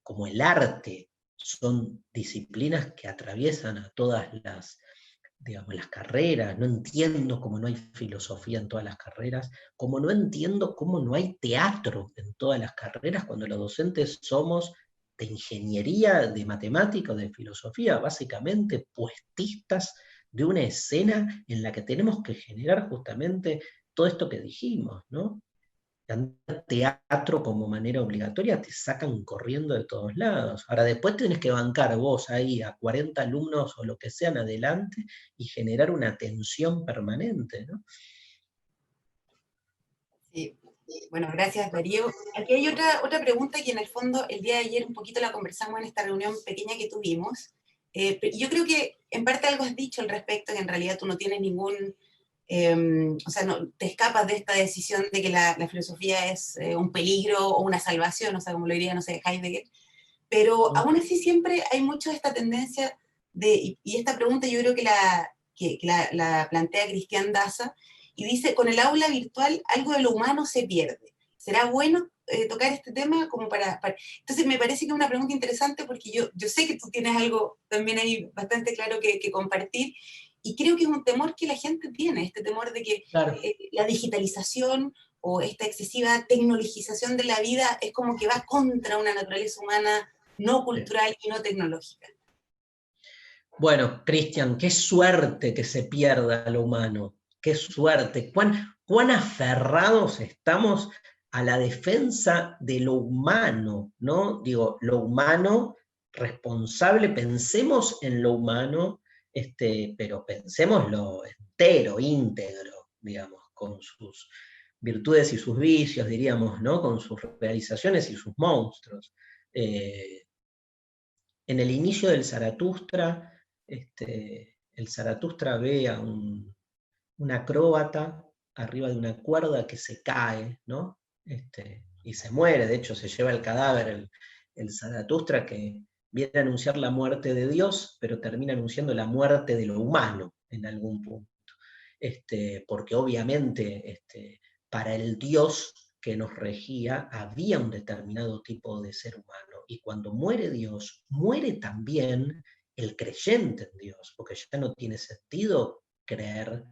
como el arte, son disciplinas que atraviesan a todas digamos, las carreras. No entiendo cómo no hay filosofía en todas las carreras, como no entiendo cómo no hay teatro en todas las carreras cuando los docentes somos de ingeniería, de matemática, de filosofía, básicamente puestistas de una escena en la que tenemos que generar justamente todo esto que dijimos, ¿no? Andar teatro como manera obligatoria te sacan corriendo de todos lados. Ahora después tenés que bancar vos ahí a 40 alumnos o lo que sean adelante y generar una tensión permanente, ¿no? Sí. Bueno, gracias Darío. Aquí hay otra pregunta que en el fondo el día de ayer un poquito la conversamos en esta reunión pequeña que tuvimos. Yo creo que en parte algo has dicho al respecto, que en realidad tú no tienes ningún, o sea, no, te escapas de esta decisión de que la filosofía es un peligro o una salvación, o sea, como lo diría, no sé, Heidegger, pero aún así siempre hay mucho esta tendencia y esta pregunta yo creo que la plantea Cristian Daza, y dice, con el aula virtual algo de lo humano se pierde. ¿Será bueno tocar este tema? Entonces me parece que es una pregunta interesante porque yo sé que tú tienes algo también ahí bastante claro que compartir, y creo que es un temor que la gente tiene, este temor de que Claro. la digitalización o esta excesiva tecnologización de la vida es como que va contra una naturaleza humana no cultural y no tecnológica. Bueno, Cristian, qué suerte que se pierda lo humano, qué suerte, cuán aferrados estamos a la defensa de lo humano, ¿no? Digo, lo humano responsable, pensemos en lo humano, pero pensémoslo entero, íntegro, digamos, con sus virtudes y sus vicios, diríamos, ¿no? Con sus realizaciones y sus monstruos. En el inicio del Zaratustra, el Zaratustra ve a un acróbata arriba de una cuerda que se cae, ¿no? Y se muere, de hecho se lleva el cadáver el Zaratustra, que viene a anunciar la muerte de Dios, pero termina anunciando la muerte de lo humano en algún punto. Porque obviamente para el Dios que nos regía había un determinado tipo de ser humano, y cuando muere Dios, muere también el creyente en Dios, porque ya no tiene sentido creer,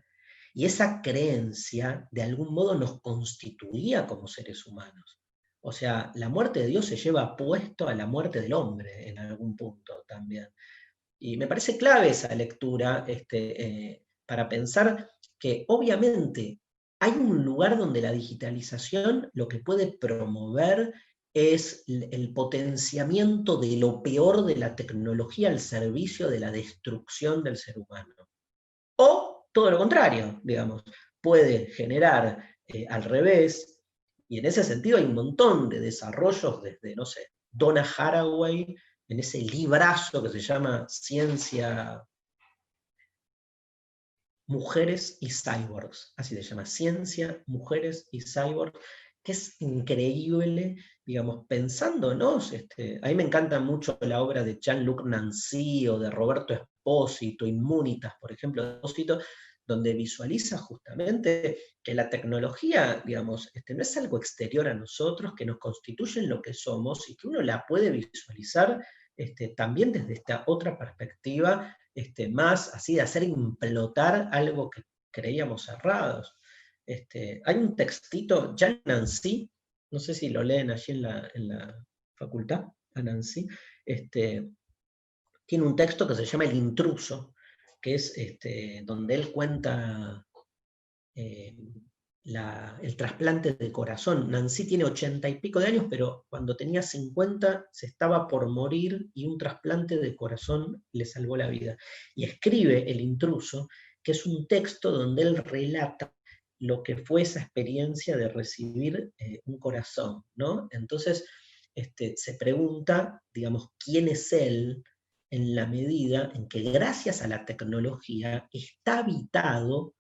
y esa creencia de algún modo nos constituía como seres humanos. O sea, la muerte de Dios se lleva puesto a la muerte del hombre en algún punto también. Y me parece clave esa lectura para pensar que obviamente hay un lugar donde la digitalización lo que puede promover es el potenciamiento de lo peor de la tecnología al servicio de la destrucción del ser humano. O todo lo contrario, digamos, puede generar al revés, y en ese sentido hay un montón de desarrollos desde, no sé, Donna Haraway, en ese librazo que se llama Ciencia, Mujeres y Cyborgs, así se llama, Ciencia, Mujeres y Cyborgs, que es increíble, digamos, pensándonos, a mí me encanta mucho la obra de Jean-Luc Nancy o de Roberto Espósito, Inmunitas, por ejemplo, Espósito, donde visualiza justamente que la tecnología, digamos, no es algo exterior a nosotros, que nos constituye en lo que somos, y que uno la puede visualizar también desde esta otra perspectiva, más así de hacer implotar algo que creíamos cerrados. Hay un textito, Jean Nancy, no sé si lo leen allí en la facultad, a Nancy, tiene un texto que se llama El intruso, que es donde él cuenta el trasplante de corazón. Nancy tiene 80 y pico de años, pero cuando tenía 50 se estaba por morir y un trasplante de corazón le salvó la vida. Y escribe El intruso, que es un texto donde él relata lo que fue esa experiencia de recibir un corazón, ¿no? Entonces se pregunta, digamos, quién es él en la medida en que gracias a la tecnología está habitado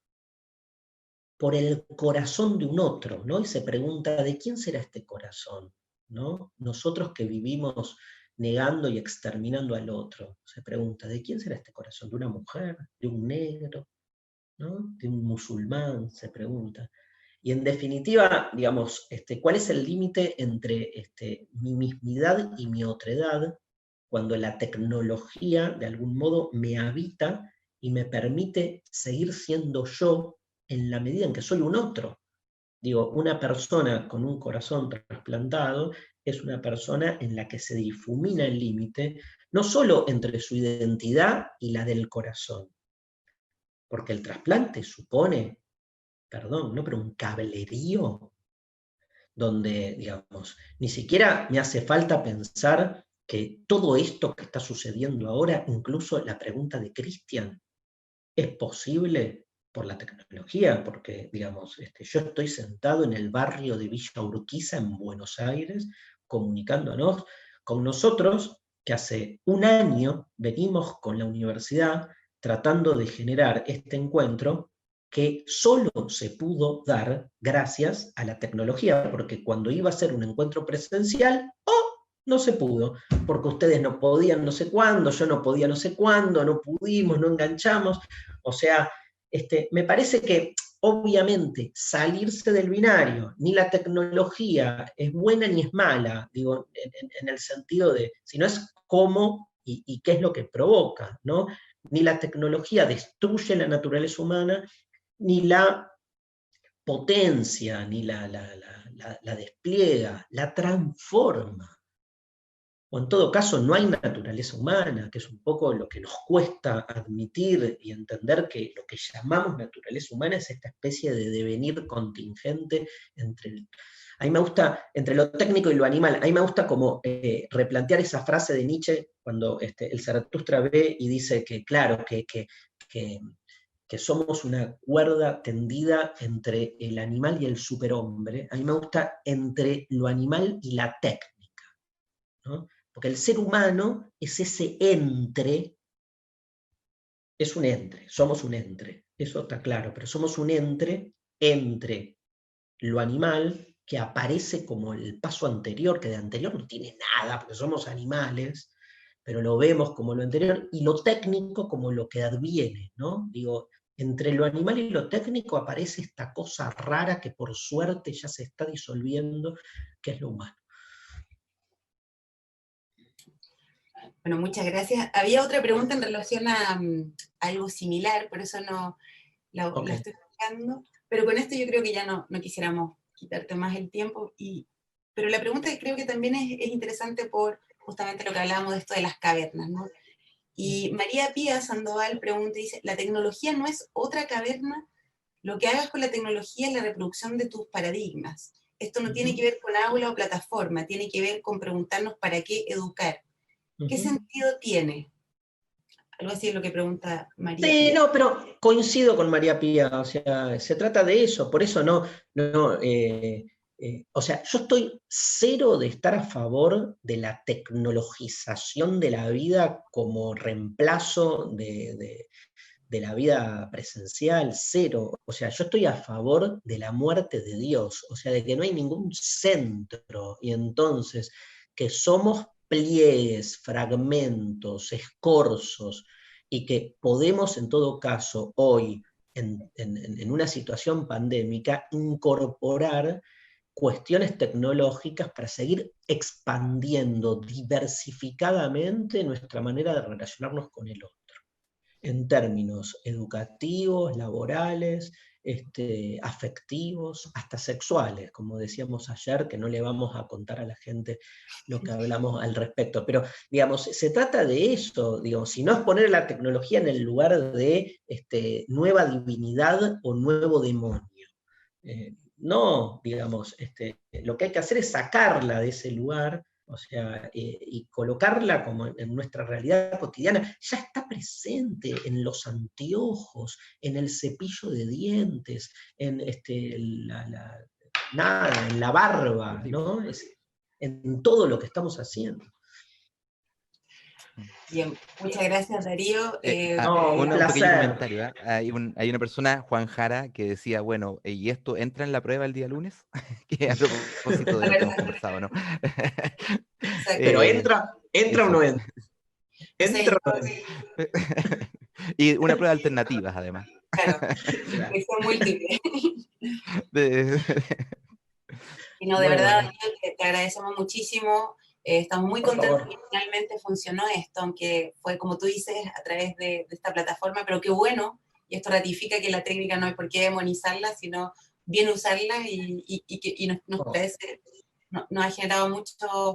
por el corazón de un otro, ¿no? Y se pregunta, ¿de quién será este corazón? ¿No? Nosotros que vivimos negando y exterminando al otro, se pregunta, ¿de quién será este corazón? ¿De una mujer? ¿De un negro? ¿No? ¿De un musulmán? Se pregunta. Y en definitiva, digamos, ¿cuál es el límite entre mi mismidad y mi otredad, cuando la tecnología de algún modo me habita y me permite seguir siendo yo en la medida en que soy un otro? Digo, una persona con un corazón trasplantado es una persona en la que se difumina el límite, no solo entre su identidad y la del corazón, porque el trasplante supone, perdón, ¿no? Pero un cablerío donde, digamos, ni siquiera me hace falta pensar que todo esto que está sucediendo ahora, incluso la pregunta de Cristian, ¿es posible por la tecnología? Porque, digamos, yo estoy sentado en el barrio de Villa Urquiza, en Buenos Aires, comunicándonos con nosotros, que hace un año venimos con la universidad tratando de generar este encuentro, que solo se pudo dar gracias a la tecnología, porque cuando iba a ser un encuentro presencial, no se pudo, porque ustedes no podían no sé cuándo, yo no podía no sé cuándo, no pudimos, no enganchamos. O sea, me parece que obviamente salirse del binario, ni la tecnología es buena ni es mala, digo, en el sentido de, si no es cómo y qué es lo que provoca, ¿no? Ni la tecnología destruye la naturaleza humana, ni la potencia, ni la despliega, la transforma. O en todo caso no hay naturaleza humana, que es un poco lo que nos cuesta admitir y entender, que lo que llamamos naturaleza humana es esta especie de devenir contingente entre A mí me gusta, entre lo técnico y lo animal, a mí me gusta como replantear esa frase de Nietzsche cuando el Zaratustra ve y dice que, claro, que somos una cuerda tendida entre el animal y el superhombre. A mí me gusta entre lo animal y la técnica, ¿no? Porque el ser humano es ese entre, es un entre, somos un entre, eso está claro, pero somos un entre lo animal, que aparece como el paso anterior, que de anterior no tiene nada, porque somos animales, pero lo vemos como lo anterior, y lo técnico como lo que adviene, ¿no? Digo, entre lo animal y lo técnico aparece esta cosa rara que por suerte ya se está disolviendo, que es lo humano. Bueno, muchas gracias. Había otra pregunta en relación a algo similar, por eso no la estoy buscando, pero con esto yo creo que ya no quisiéramos quitarte más el tiempo, pero la pregunta creo que también es interesante por justamente lo que hablábamos de esto de las cavernas, ¿no? Y María Pía Sandoval pregunta, dice, ¿la tecnología no es otra caverna? Lo que hagas con la tecnología es la reproducción de tus paradigmas. Esto no tiene que ver con aula o plataforma, tiene que ver con preguntarnos para qué educar. ¿Qué sentido tiene? Algo así es lo que pregunta María Pía. Sí, no, pero coincido con María Pía, o sea, se trata de eso, por eso o sea, yo estoy cero de estar a favor de la tecnologización de la vida como reemplazo de la vida presencial, cero. O sea, yo estoy a favor de la muerte de Dios, o sea, de que no hay ningún centro, y entonces que somos pliegues, fragmentos, escorzos, y que podemos en todo caso hoy, en una situación pandémica, incorporar cuestiones tecnológicas para seguir expandiendo diversificadamente nuestra manera de relacionarnos con el otro, en términos educativos, laborales, afectivos, hasta sexuales, como decíamos ayer, que no le vamos a contar a la gente lo que hablamos al respecto. Pero, digamos, se trata de eso, digamos, si no es poner la tecnología en el lugar de nueva divinidad o nuevo demonio. No, digamos, lo que hay que hacer es sacarla de ese lugar, o sea, y colocarla como en nuestra realidad cotidiana. Ya está presente en los anteojos, en el cepillo de dientes, en nada, en la barba, ¿no? En todo lo que estamos haciendo. Bien, muchas gracias, Darío. Un pequeño placer. comentario, ¿eh? Hay una persona, Juan Jara, que decía, bueno, ¿y esto entra en la prueba el día lunes? Que a propósito de lo que hemos conversado, ¿no? Pero entra o no entra. Entra o no entra. Y una prueba de alternativas, además. Claro, son múltiples. Y no, de Muy verdad, bueno. te agradecemos muchísimo. Estamos muy contentos que finalmente funcionó esto, aunque fue, como tú dices, a través de esta plataforma, pero qué bueno, y esto ratifica que la técnica no hay por qué demonizarla, sino bien usarla y nos parece, nos ha generado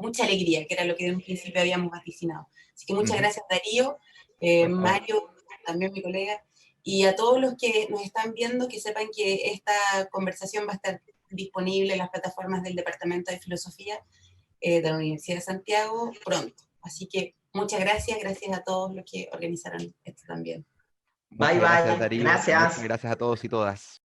mucha alegría, que era lo que de un principio habíamos vaticinado. Así que muchas gracias, Darío, Mario, también mi colega, y a todos los que nos están viendo, que sepan que esta conversación va a estar disponible en las plataformas del Departamento de Filosofía de la Universidad de Santiago pronto. Así que muchas gracias a todos los que organizaron esto también. Muchas gracias, Darío. Gracias. Muchas gracias a todos y todas.